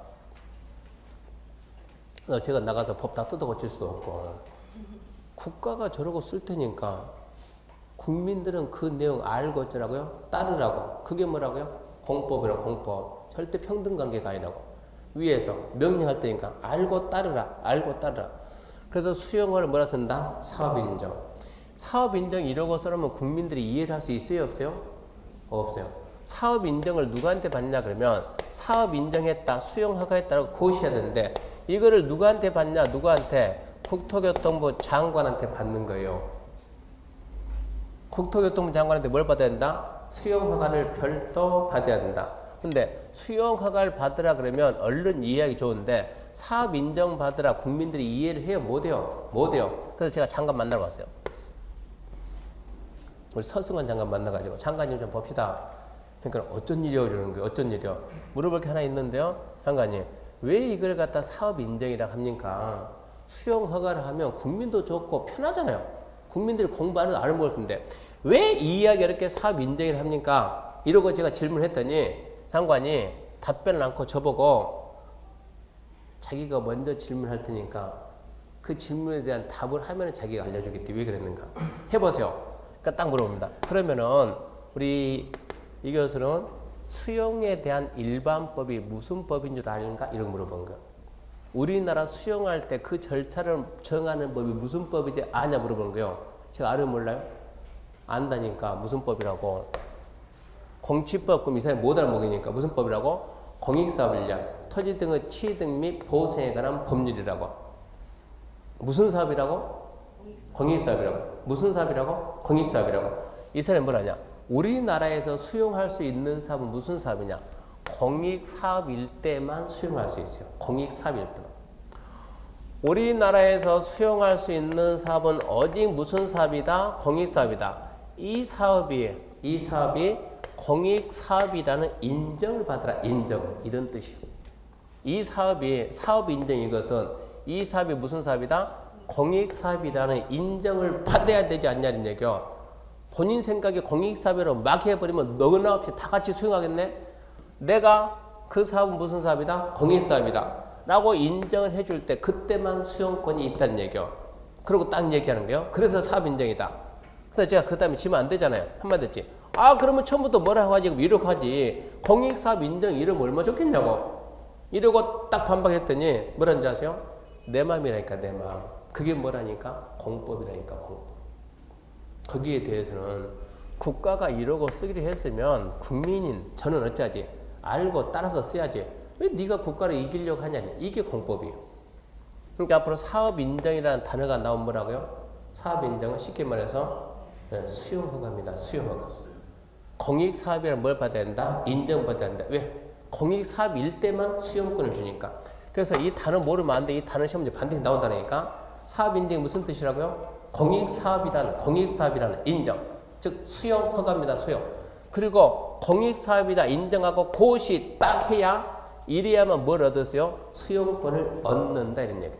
제가 나가서 법 다 뜯어 고칠 수도 없고. 국가가 저러고 쓸 테니까 국민들은 그 내용 알고 어쩌라고요? 따르라고. 그게 뭐라고요? 공법이라고, 공법. 절대 평등관계가 아니라고. 위에서 명령할 때니까 알고 따르라, 알고 따르라. 그래서 수용어를 뭐라 쓴다? 사업인정. 사업인정 이러고 써놓으면 국민들이 이해를 할 수 있어요, 없어요? 없어요. 사업인정을 누구한테 받냐 그러면 사업인정했다, 수용허가했다라고 고시해야 되는데 이거를 누구한테 받냐, 누구한테? 국토교통부 장관한테 받는 거예요. 국토교통부 장관한테 뭘 받아야 된다? 수용허가를 별도 받아야 된다. 근데 수용허가를 받으라 그러면 얼른 이해하기 좋은데 사업 인정 받으라 국민들이 이해를 해요? 못해요? 못해요. 그래서 제가 장관 만나러 갔어요. 우리 서승원 장관 만나가지고 장관님 좀 봅시다. 그러니까 어쩐 일이요? 이러는 거예요. 어쩐 일이요? 물어볼 게 하나 있는데요. 장관님 왜 이걸 갖다 사업 인정이라 합니까? 수용허가를 하면 국민도 좋고 편하잖아요. 국민들이 공부 안 해도 알아먹을 텐데 왜 이 이야기 이렇게 사업 인정을 합니까? 이러고 제가 질문했더니 장관이 답변을 않고 저보고 자기가 먼저 질문할 테니까 그 질문에 대한 답을 하면 자기가 알려주겠대. 왜 그랬는가? 해보세요. 그러니까 딱 물어봅니다. 그러면은 우리 이 교수는 수용에 대한 일반법이 무슨 법인 줄 아는가? 이런 거 물어본 거예요. 우리나라 수용할 때 그 절차를 정하는 법이 무슨 법이지 아냐 물어보는 거예요. 제가 알아요 몰라요? 안다니까 무슨 법이라고. 공취법 그럼 이 사람이 못 알아먹으니까 무슨 법이라고? 공익사업인량 토지 등의 취득 및 보생에 관한 법률이라고. 무슨 사업이라고? 공익사업이라고. 무슨 사업이라고? 공익사업이라고. 이 사람이 뭐라냐? 우리나라에서 수용할 수 있는 사업은 무슨 사업이냐? 공익사업일 때만 수용할 수 있어요. 공익사업일 때만. 우리나라에서 수용할 수 있는 사업은 어디 무슨 사업이다? 공익사업이다. 이 사업이 공익사업이라는 인정을 받으라. 인정. 이런 뜻이에요. 이 사업이 사업 인정인 것은 이 사업이 무슨 사업이다? 공익사업이라는 인정을 받아야 되지 않냐는 얘기요. 본인 생각에 공익사업이라고 막 해버리면 너나 없이 다 같이 수용하겠네? 내가 그 사업은 무슨 사업이다? 공익사업이다. 라고 인정을 해줄 때 그때만 수용권이 있다는 얘기요. 그리고 딱 얘기하는 거예요. 그래서 사업 인정이다. 그래서 제가 그 다음에 지면 안 되잖아요. 한마디 했지. 아 그러면 처음부터 뭐라고 하지? 이러고 하지. 공익사업 인정 이러면 얼마 좋겠냐고. 이러고 딱 반박했더니 뭐라는지 아세요? 내 마음이라니까 내 마음. 그게 뭐라니까? 공법이라니까 공법. 거기에 대해서는 국가가 이러고 쓰기로 했으면 국민인 저는 어쩌지? 알고 따라서 써야지. 왜 네가 국가를 이기려고 하냐니. 이게 공법이에요. 그러니까 앞으로 사업인정이라는 단어가 나오면 뭐라고요? 사업인정은 쉽게 말해서 수용허가입니다. 수용허가. 공익사업이란 뭘 받아야 된다? 인정받아야 된다. 왜? 공익사업일 때만 수용권을 주니까. 그래서 이 단어 모르면 안 돼. 이 단어 시험 문제 반드시 나온다니까. 사업인정이 무슨 뜻이라고요? 공익사업이라는 인정. 즉 수용허가입니다. 수용. 그리고 공익사업이다 인정하고 고시 딱 해야 이래야만 뭘 얻었어요? 수용권을 얻는다 이런 얘기.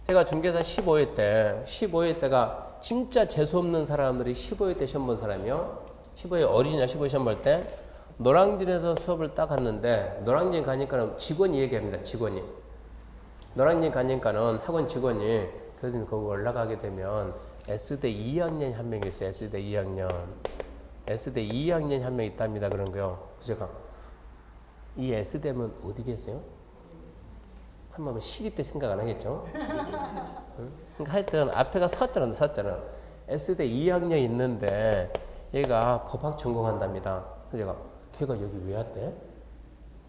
제가 중개사 15회 때가 진짜 재수없는 사람들이 15회 때 시험 본 사람이요. 15회 어린이나 15회 시험 볼 때 노량진에서 수업을 딱 갔는데 노량진 가니까는 직원이 얘기합니다. 직원이. 노량진 가니까는 학원 직원이 교수님 거기 올라가게 되면 S대 2학년이 한 명 있어요. S대 2학년. S대 2학년이 한 명 있답니다. 그런 거요. 제가 이 S대면 어디겠어요? 한번 시립대 생각 안 하겠죠? 응? 그러니까 하여튼 앞에가 섰잖아. S대 2학년 있는데 얘가 법학 전공한답니다. 그래서 제가 걔가 여기 왜 왔대?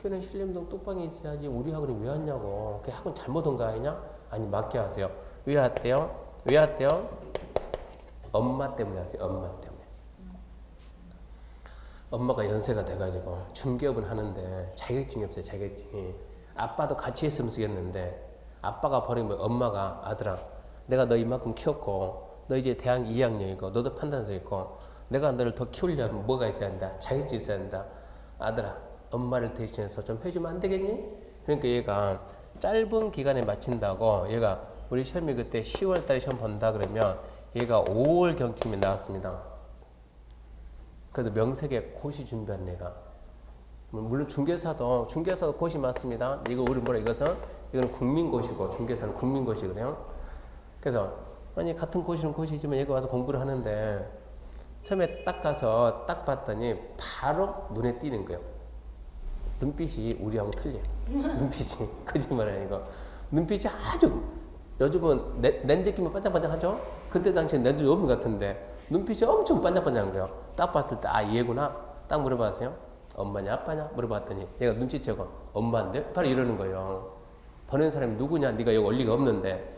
걔는 신림동 뚝방에 있어야지 우리 학원에 왜 왔냐고. 걔 학원 잘못 온 거 아니냐? 아니 맞게 하세요. 왜 왔대요? 왜 왔대요? 엄마 때문에 왔어요. 엄마 때문에. 엄마가 연세가 돼가지고 중개업을 하는데 자격증이 없어요. 자격증이. 아빠도 같이 했으면 쓰겠는데 아빠가 버리면 엄마가 아들아 내가 너 이만큼 키웠고 너 이제 대학 2학년이고 너도 판단서 있고 내가 너를 더 키우려면 뭐가 있어야 한다? 자격증 있어야 한다. 아들아, 엄마를 대신해서 좀 해주면 안 되겠니? 그러니까 얘가 짧은 기간에 마친다고 얘가 우리 시험이 그때 10월 달에 시험 본다 그러면 얘가 5월 경쯤에 나왔습니다. 그래도 명색에 고시 준비한 애가. 물론 중개사도 고시 맞습니다. 이거 우리 뭐라 이것은 이거는 국민고시고 중개사는 국민고시거든요. 그래서 아니 같은 고시는 고시지만 얘가 와서 공부를 하는데 처음에 딱 가서 딱 봤더니 바로 눈에 띄는 거예요. 눈빛이 우리하고 틀려. 눈빛이 거짓말 아니고 눈빛이 아주 요즘은 렌즈 끼면 반짝반짝하죠. 그때 당시에 렌즈 없는 것 같은데 눈빛이 엄청 반짝반짝한 거예요. 딱 봤을 때 아 얘구나. 딱 물어봤어요. 엄마냐 아빠냐 물어봤더니 얘가 눈치채고 엄마인데 바로 이러는 거예요. 보낸 사람이 누구냐? 네가 여기 올 리가 없는데.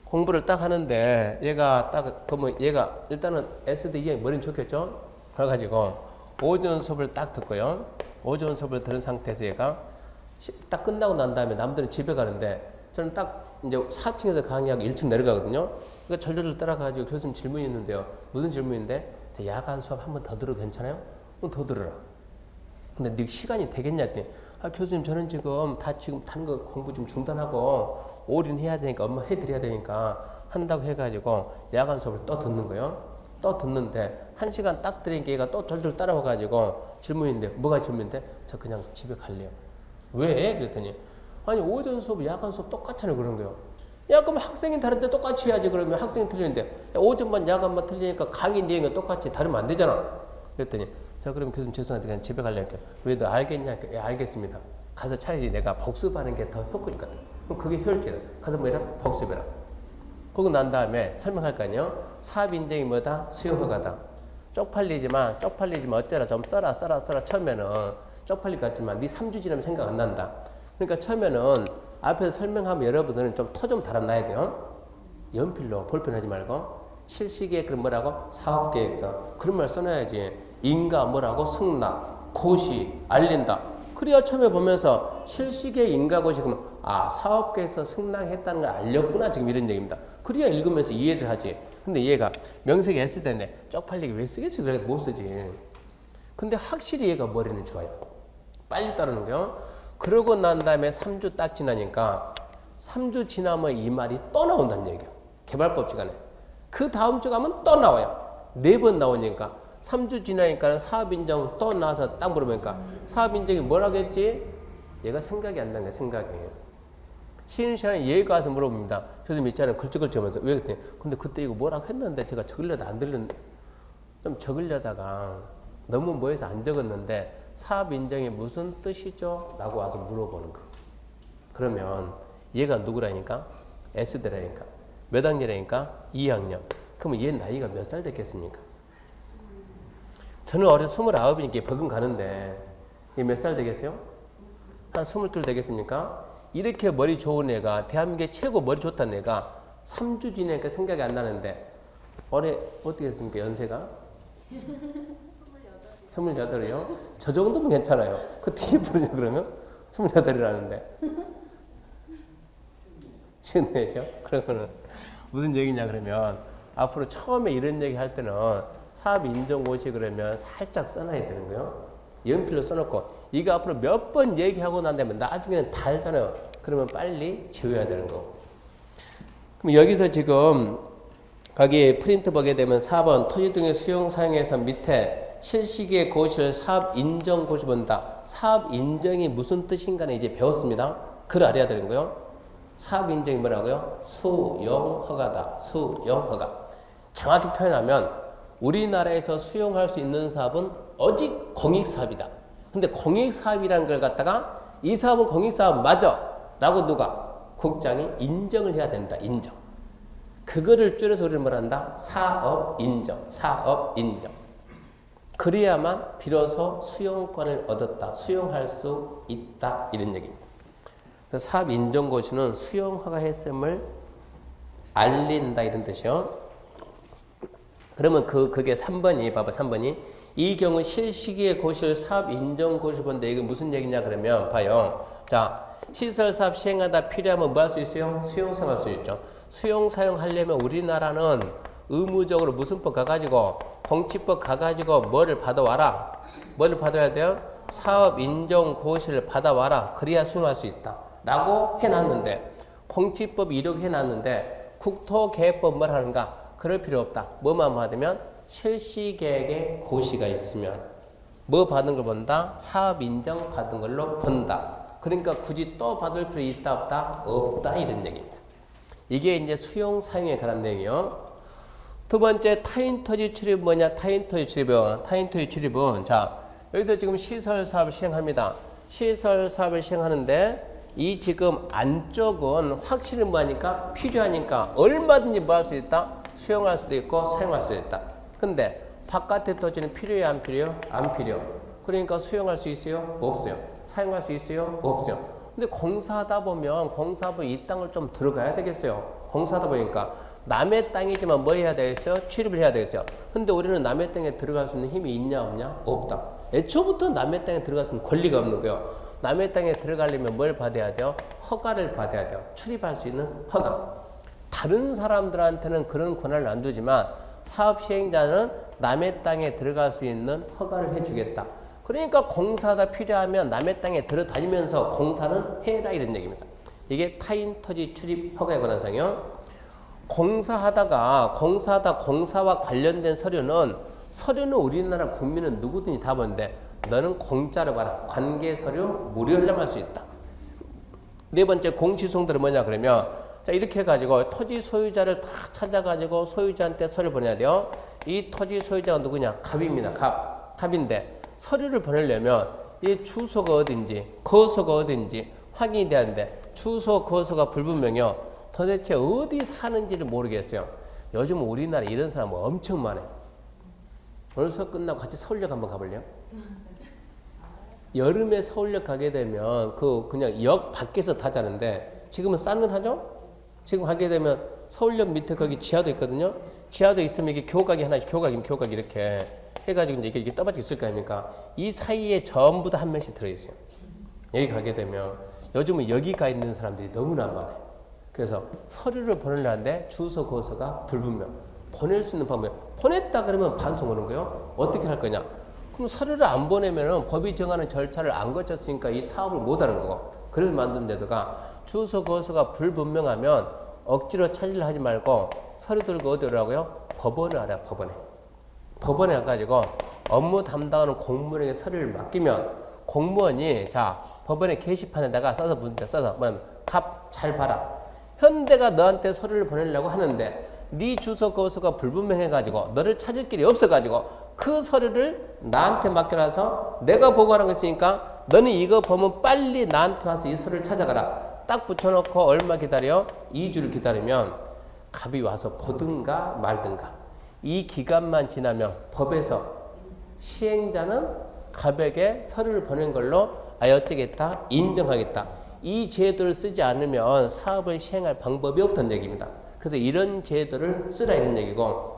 공부를 딱 하는데 얘가 딱 그러면 얘가 일단은 SD 2학년 머리는 좋겠죠. 그래가지고 오전 수업을 딱 듣고요. 오전 수업을 들은 상태에서 얘가 딱 끝나고 난 다음에 남들은 집에 가는데 저는 딱 이제 4층에서 강의하고 1층 내려가거든요. 그러니까 절절절 따라가지고 교수님 질문이 있는데요. 무슨 질문인데? 저 야간 수업 한 번 더 들어도 괜찮아요? 그럼 더 들어라. 근데 네 시간이 되겠냐 했더니 아 교수님 저는 지금 다른 거 공부 좀 중단하고 올인해야 되니까 엄마 해드려야 되니까 한다고 해가지고 야간 수업을 또 듣는 거예요. 또 듣는데 1시간 딱 들으니까 얘가 또 절절 따라와가지고 질문인데 뭐가 질문인데 저 그냥 집에 갈래요. 왜? 그랬더니 아니 오전 수업 야간 수업 똑같잖아요. 그런 거요. 야 그럼 학생이 다른데 똑같이 해야지. 그러면 학생이 틀리는데 야, 오전만 야간만 틀리니까 강의 내용이 똑같이 다르면 안 되잖아. 그랬더니 자 그럼 교수님 죄송한데 그냥 집에 갈래요. 왜 너 알겠냐? 예 알겠습니다. 가서 차라리 내가 복습하는 게 더 효과일 것 같아. 그럼 그게 효율적이다. 가서 뭐해라? 복습해라. 그러고 난 다음에 설명할 거 아니에요. 사업 인정이 뭐다? 수용 허가다. 쪽팔리지만 어쩌라 좀 써라 처음에는 쪽팔릴 것 같지만 네 3주 지나면 생각 안 난다. 그러니까 처음에는 앞에서 설명하면 여러분들은 좀 토 좀 달아놔야 돼요. 연필로 볼펜 하지 말고 실시계획 그럼 뭐라고? 사업계획서 그런 말 써놔야지. 인가 뭐라고? 승낙, 고시, 알린다. 그래야 처음에 보면서 실시계획 인가고시 그러면 아 사업계획서 승낙했다는 걸 알렸구나 지금 이런 얘기입니다. 그래야 읽으면서 이해를 하지. 근데 얘가 명색이 S대인데 쪽팔리게 왜 쓰겠어? 그래 못 쓰지. 근데 확실히 얘가 머리는 좋아요. 빨리 따르는 거요. 그러고 난 다음에 3주 딱 지나니까 3주 지나면 이 말이 또 나온다는 얘기예요. 개발법 시간에. 그 다음 주 가면 또 나와요. 4번 나오니까 3주 지나니까 사업인정 또 나와서 딱 물어보니까 사업인정이 뭐라고 했지? 얘가 생각이 안 나는 거야. 생각이. 쉬는 시간에 얘가 와서 물어봅니다. 교수님 있잖아요. 글쩍글쩍하면서 왜 그랬더니 근데 그때 이거 뭐라고 했는데 제가 적으려다 안 들렸는데 좀 적으려다가 너무 뭐해서 안 적었는데 사업인정이 무슨 뜻이죠? 라고 와서 물어보는 거예요. 그러면 얘가 누구라니까? S대라니까. 몇 학년이라니까? 2학년. 그러면 얘 나이가 몇 살 됐겠습니까? 저는 어려서 29이니까 버금 가는데 얘 몇 살 되겠어요? 한 22 되겠습니까? 이렇게 머리 좋은 애가 대한민국에 최고 머리 좋다는 애가 3주 지내니까 생각이 안 나는데 올해 어떻게 됐습니까? 연세가? 28이요? 저 정도면 괜찮아요. 그 뒤에 부르냐 그러면? 28이라는데 54이요? 그러면은 무슨 얘기냐 그러면 앞으로 처음에 이런 얘기 할 때는 사업 인정고시 그러면 살짝 써놔야 되는 거예요. 연필로 써놓고 이거 앞으로 몇 번 얘기하고 난 다음에 나중에는 다 알잖아요. 그러면 빨리 지워야 되는 거. 그럼 여기서 지금 거기 프린트 보게 되면 4번 토지 등의 수용 사용에서 밑에 실시기의 고시를 사업 인정 고시 본다. 사업 인정이 무슨 뜻인가는 이제 배웠습니다. 그걸 알아야 되는 거예요. 사업 인정이 뭐라고요? 수용 허가다. 수용 허가. 정확히 표현하면 우리나라에서 수용할 수 있는 사업은 오직 공익사업이다. 근데 공익사업이라는 걸 갖다가 이 사업은 공익사업 맞아 라고 누가? 국장이 인정을 해야 된다. 인정. 그거를 줄여서 우리는 뭐란다? 사업인정. 사업인정. 그래야만 비로소 수용권을 얻었다. 수용할 수 있다. 이런 얘기입니다. 그래서 사업인정고시는 수용허가 했음을 알린다. 이런 뜻이요. 그러면 그게 3번이, 봐봐, 3번이. 이 경우 실시기의 고시를 사업인정고시 본데 이게 무슨 얘기냐 그러면, 봐요. 자, 시설사업 시행하다 필요하면 뭐 할 수 있어요? 수용 사용할 수 있죠. 수용 사용하려면 우리나라는 의무적으로 무슨 법 가가지고 공치법 가가지고 뭐를 받아와라. 뭐를 받아야 돼요? 사업 인정 고시를 받아와라. 그래야 수용할 수 있다. 라고 해놨는데 공치법이 이렇게 해놨는데 국토계획법 뭘 하는가? 그럴 필요 없다. 뭐만 받으면 실시계획의 고시가 있으면 뭐 받은 걸 본다? 사업 인정 받은 걸로 본다. 그러니까 굳이 또 받을 필요 있다 없다? 없다 이런 얘기입니다. 이게 이제 수용 사용에 관한 내용이요. 두 번째 타인토지 출입 뭐냐? 타인토지 출입은 자 여기서 지금 시설 사업을 시행합니다. 시설 사업을 시행하는데 이 지금 안쪽은 확실히 뭐하니까 필요하니까 얼마든지 뭐 할 수 있다? 수용할 수도 있고 사용할 수도 있다. 근데 바깥의 토지는 필요해요? 안 필요해요? 안 필요. 그러니까 수용할 수 있어요? 없어요. 사용할 수 있어요? 없어요. 근데 공사하다 보면 이 땅을 좀 들어가야 되겠어요. 공사하다 보니까 남의 땅이지만 뭐 해야 되겠어요? 출입을 해야 되겠어요. 근데 우리는 남의 땅에 들어갈 수 있는 힘이 있냐 없냐? 없다. 애초부터 남의 땅에 들어갈 수 있는 권리가 없는 거예요. 남의 땅에 들어가려면 뭘 받아야 돼요? 허가를 받아야 돼요. 출입할 수 있는 허가. 다른 사람들한테는 그런 권한을 안 두지만 사업 시행자는 남의 땅에 들어갈 수 있는 허가를 해주겠다. 그러니까 공사하다 필요하면 남의 땅에 들어다니면서 공사는 해라 이런 얘기입니다. 이게 타인 토지 출입 허가에 관한 사항이요. 공사와 관련된 서류는 우리나라 국민은 누구든지 다 보는데 너는 공짜로 봐라. 관계 서류 무료로 할 수 있다. 네 번째 공시송들은 뭐냐 그러면 자 이렇게 해가지고 토지 소유자를 다 찾아가지고 소유자한테 서류 보내야 돼요. 이 토지 소유자가 누구냐? 갑입니다. 갑인데 서류를 보내려면 이 주소가 어딘지 거소가 어딘지 확인이 돼야 하는데 주소 거소가 불분명해요. 도대체 어디 사는지를 모르겠어요. 요즘 우리나라에 이런 사람 엄청 많아요. 오늘 수업 끝나고 같이 서울역 한번 가볼래요? 여름에 서울역 가게 되면 그냥 역 밖에서 타자는데 지금은 싸늘하죠? 지금 가게 되면 서울역 밑에 거기 지하도 있거든요. 지하도 있으면 이게 교각이 하나씩 교각 이렇게 해가지고 이제 이게 떠받쳐 있을 거 아닙니까? 이 사이에 전부 다 한 명씩 들어있어요. 여기 가게 되면 요즘은 여기 가 있는 사람들이 너무나 많아요. 그래서 서류를 보내려는데 주소 거소가 불분명. 보낼 수 있는 방법이 보냈다 그러면 반송 오는 거예요. 어떻게 할 거냐? 그럼 서류를 안 보내면은 법이 정하는 절차를 안 거쳤으니까 이 사업을 못 하는 거고. 그래서 만든 데다가 주소 거소가 불분명하면 억지로 찾으려 하지 말고 서류 들고 어디 오라고요? 법원을 알아요. 법원에 가가지고 업무 담당하는 공무원에게 서류를 맡기면 공무원이 자 법원의 게시판에다가 써서 뭐냐면 갑 잘 봐라. 현대가 너한테 서류를 보내려고 하는데 네 주소 거소가 불분명해가지고 너를 찾을 길이 없어가지고 그 서류를 나한테 맡겨놔서 내가 보고하는 거 있으니까 너는 이거 보면 빨리 나한테 와서 이 서류를 찾아가라. 딱 붙여놓고 얼마 기다려? 2주를 기다리면 갑이 와서 보든가 말든가. 이 기간만 지나면 법에서 시행자는 갑에게 서류를 보낸 걸로 어쩌겠다? 인정하겠다. 이 제도를 쓰지 않으면 사업을 시행할 방법이 없다는 얘기입니다. 그래서 이런 제도를 쓰라 이런 얘기고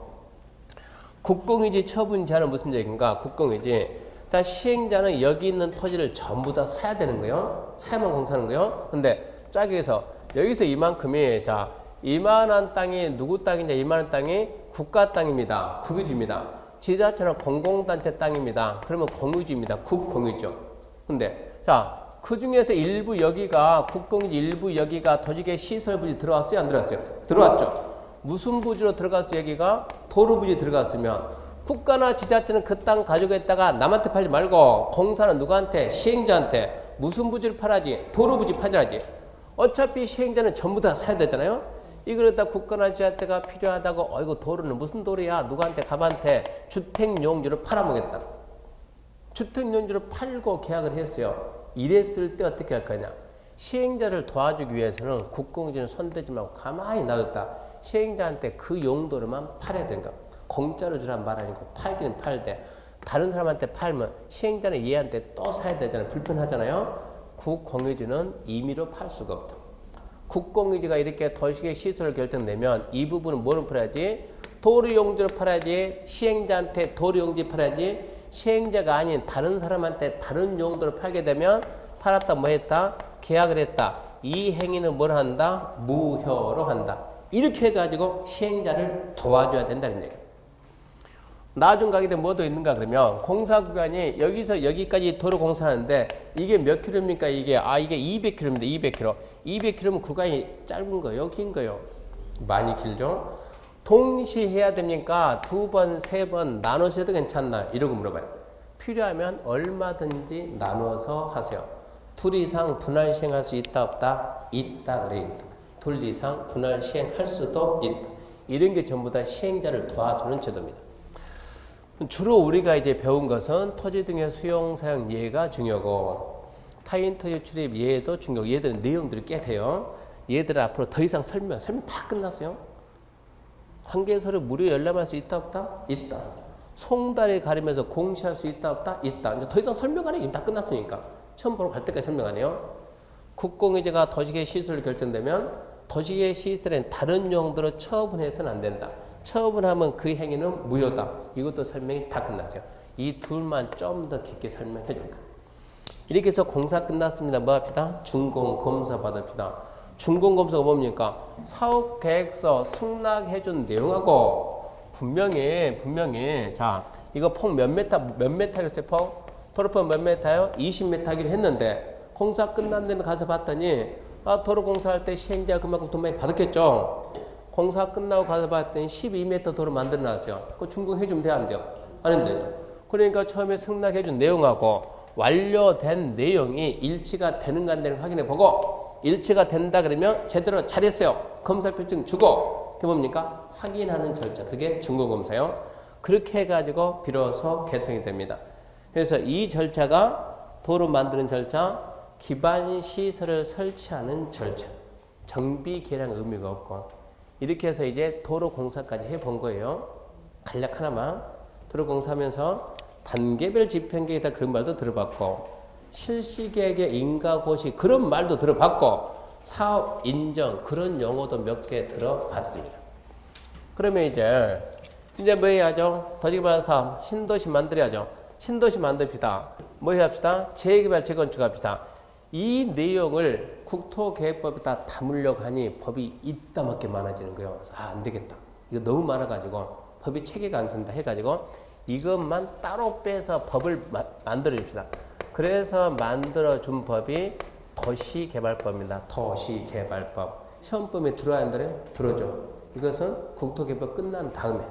국공유지 처분 제한은 무슨 얘기인가? 국공유지. 자, 시행자는 여기 있는 토지를 전부 다 사야 되는 거예요. 사야만 공사하는 거예요. 근데 짝에서 여기서 이만큼이 자 이만한 땅이 누구 땅이냐? 이만한 땅이 국가 땅입니다. 국유지입니다. 지자체는 공공단체 땅입니다. 그러면 공유지입니다. 국공유죠. 근데 자 그 중에서 일부 여기가 국공유지 일부 여기가 도지계 시설 부지 들어왔어요? 안 들어왔어요? 들어왔죠. 무슨 부지로 들어갔어요? 여기가 도로 부지 들어갔으면 국가나 지자체는 그 땅 가지고 있다가 남한테 팔지 말고 공사는 누구한테? 시행자한테 무슨 부지를 팔아야지? 도로 부지 팔아야지. 어차피 시행자는 전부 다 사야 되잖아요. 이걸 다 국가나 지자체가 필요하다고 이거 도로는 무슨 도로야? 누구한테? 갑한테 주택용지를 팔아먹겠다. 주택용지를 팔고 계약을 했어요. 이랬을 때 어떻게 할 거냐? 시행자를 도와주기 위해서는 국공유지는 손대지 말고 가만히 놔뒀다. 시행자한테 그 용도로만 팔아야 되는 거. 공짜로 주란 말 아니고 팔기는 팔되 다른 사람한테 팔면 시행자는 얘한테 또 사야 되잖아요. 불편하잖아요. 국공유지는 임의로 팔 수가 없다. 국공유지가 이렇게 도시계 시설 결정되면 이 부분은 뭐를 팔아야지? 도로용지를 팔아야지. 시행자한테 도로용지 팔아야지. 시행자가 아닌 다른 사람한테 다른 용도로 팔게 되면 팔았다 뭐 했다? 계약을 했다. 이 행위는 뭘 한다? 무효로 한다. 이렇게 해가지고 시행자를 도와줘야 된다는 얘기예요. 나중 가게 되면 뭐도 있는가 그러면 공사구간이 여기서 여기까지 도로 공사하는데 이게 몇 킬로입니까? 이게 200킬로입니다. 200킬로. 200킬로면 구간이 짧은 거예요? 긴 거예요? 많이 길죠? 동시에 해야 됩니까? 2번, 3번 나눠서 해도 괜찮나? 이러고 물어봐요. 필요하면 얼마든지 나누어서 하세요. 둘 이상 분할 시행할 수 있다 없다? 있다 그래 있다. 둘 이상 분할 시행할 수도 있다. 이런 게 전부 다 시행자를 도와주는 제도입니다. 주로 우리가 이제 배운 것은 토지 등의 수용 사용 예가 중요하고 타인 토지 출입 예도 중요하고 얘들은 내용들이 꽤 돼요. 얘들은 앞으로 더 이상 설명 다 끝났어요. 관계서류 무료 열람할 수 있다 없다? 있다. 송달이 가리면서 공시할 수 있다 없다? 있다. 이제 더 이상 설명 안 해. 이미 다 끝났으니까. 처음 보러 갈 때까지 설명 안 해요. 국공유지가 도시계획 시설로 결정되면 도시계획 시설엔 다른 용도로 처분해서는 안 된다. 처분하면 그 행위는 무효다. 이것도 설명이 다 끝났어요. 이 둘만 좀 더 깊게 설명해 줄 거예요. 이렇게 해서 공사 끝났습니다. 뭐 합시다? 준공검사 받읍시다. 준공검사가 뭡니까? 사업계획서 승낙해준 내용하고 분명히 자 이거 폭 몇 메타로 했어요? 도로폭 몇 메타요? 20메타기로 했는데 공사 끝난 다음에 가서 봤더니 도로 공사할 때 시행자 그만큼 돈 많이 받았겠죠? 공사 끝나고 가서 봤더니 12m 도로 만들어 놨어요. 그거 준공해주면 돼요? 안 돼요? 안 돼요. 그러니까 처음에 승낙해준 내용하고 완료된 내용이 일치가 되는가 안 되는가 확인해 보고 일치가 된다 그러면 제대로 잘했어요. 검사표증 주고 그게 뭡니까? 확인하는 절차. 그게 준공검사요. 그렇게 해가지고 비로소 개통이 됩니다. 그래서 이 절차가 도로 만드는 절차, 기반 시설을 설치하는 절차. 정비 계량 의미가 없고 이렇게 해서 이제 도로 공사까지 해본 거예요. 간략 하나만. 도로 공사하면서 단계별 집행계획이다 그런 말도 들어봤고 실시계획의 인가고시 그런 말도 들어봤고 사업 인정 그런 용어도 몇 개 들어봤습니다. 그러면 이제 뭐 해야죠? 더지개발 사업 신도시 만들어야죠. 신도시 만듭시다. 뭐 해야 합시다? 재개발 재건축합시다. 이 내용을 국토계획법에다 담으려고 하니 법이 이따맞게 많아지는 거예요. 안 되겠다. 이거 너무 많아가지고 법이 체계가 안 쓴다 해가지고 이것만 따로 빼서 법을 만들어 줍시다. 그래서 만들어준 법이 도시개발법입니다. 도시개발법. 시험범위 들어야 한다면 들어줘. 이것은 국토개발 끝난 다음에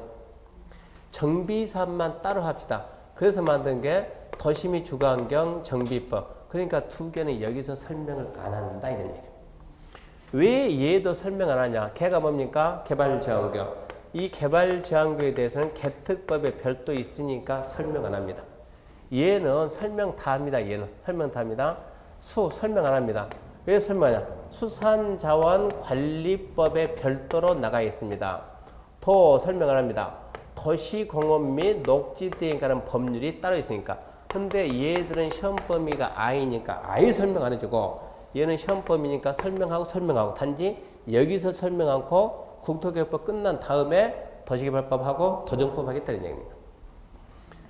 정비사업만 따로 합시다. 그래서 만든 게 도시 및 주거환경 정비법. 그러니까 두 개는 여기서 설명을 안 한다 이런 얘기예요. 왜 얘도 설명 안 하냐? 걔가 뭡니까? 개발제한구역. 이 개발제한구역에 대해서는 개특법에 별도 있으니까 설명 안 합니다. 얘는 설명 다 합니다. 얘는 설명 다 합니다. 설명 안 합니다. 왜 설명하냐? 수산자원관리법에 별도로 나가 있습니다. 설명 안 합니다. 도시공업 및 녹지대에 관한 법률이 따로 있으니까. 근데 얘들은 시험 범위가 I니까 아예 설명 안 해주고 얘는 시험 범위니까 설명하고 단지 여기서 설명 않고 국토개발법 끝난 다음에 도시개발법하고 도정법 하겠다는 얘기입니다.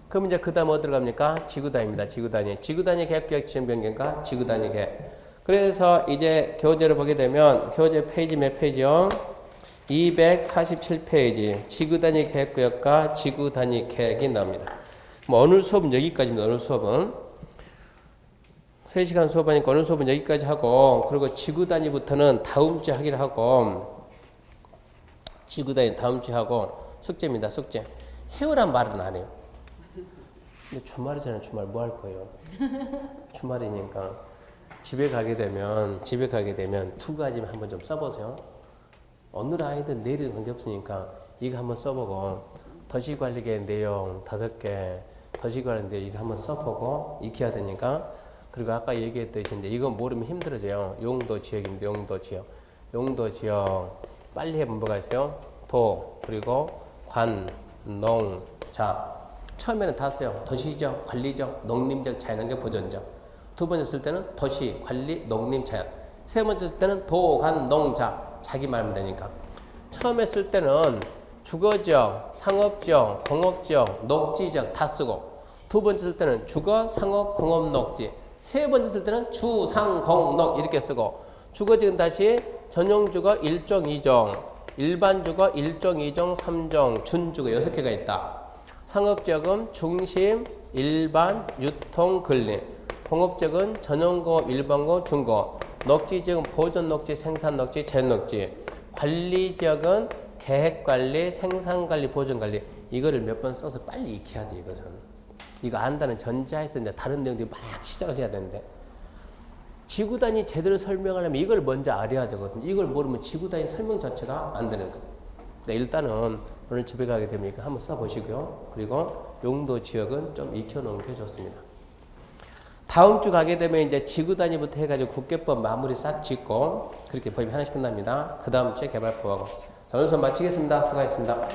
그럼 이제 그 다음 어디로 갑니까? 지구단위입니다. 지구단위 계획 지정 변경과 지구단위 계획. 그래서 이제 교재를 보게 되면 교재 페이지 몇 페이지요? 247페이지 지구단위 계획구역과 지구단위 계획이 나옵니다. 뭐 오늘 수업은 여기까지입니다. 오늘 수업은 3시간 수업하니까 오늘 수업은 여기까지 하고 그리고 지구단위부터는 다음 주에 하기로 하고 지구단위 다음 주에 하고 숙제입니다. 숙제. 해오란 말은 안 해요. 근데 주말이잖아요. 주말 뭐 할 거예요? 주말이니까 집에 가게 되면 두 가지만 한번 좀 써보세요. 오늘 아이들 내일은 관계없으니까 이거 한번 써보고 도시관리계획 내용 5개 도시관리 내용 이거 한번 써보고 익혀야 되니까 그리고 아까 얘기했듯이 이제 이거 모르면 힘들어져요. 용도 지역입니다. 용도 지역 빨리 해보면 뭐가 있어요? 도 그리고 관, 농, 자 처음에는 다 써요. 도시적, 관리적, 농림적, 자연환경 보존적. 두 번째 쓸 때는 도시, 관리, 농림, 자연. 세 번째 쓸 때는 도, 관, 농, 자 자기 말하면 되니까. 처음에 쓸 때는 주거지역, 상업지역, 공업지역, 녹지지역 다 쓰고 두 번째 쓸 때는 주거, 상업, 공업, 녹지 세 번째 쓸 때는 주, 상, 공, 녹 이렇게 쓰고 주거지역은 다시 전용주거 1종, 2종 일반 주거 1종, 2종, 3종, 준주거 6개가 있다. 상업지역은 중심, 일반, 유통, 근린. 공업지역은 전용고업, 일반고업, 중고업. 녹지지역은 보존녹지, 생산녹지, 제녹지. 관리지역은 계획관리, 생산관리, 보존관리. 이거를 몇 번 써서 빨리 익혀야 돼, 이것은. 이거 안다는 전제하에서 이제 다른 내용들이 막 시작을 해야 되는데. 지구단위 제대로 설명하려면 이걸 먼저 알아야 되거든. 이걸 모르면 지구단위 설명 자체가 안 되는 거예요. 네, 일단은 오늘 집에 가게 되면 이거 한번 써보시고요. 그리고 용도 지역은 좀 익혀놓은 게 좋습니다. 다음 주 가게 되면 이제 지구단위부터 해가지고 국계법 마무리 싹 짓고 그렇게 법이 하나씩 끝납니다. 그 다음 주에 개발법하고. 자, 오늘 수업 마치겠습니다. 수고하셨습니다.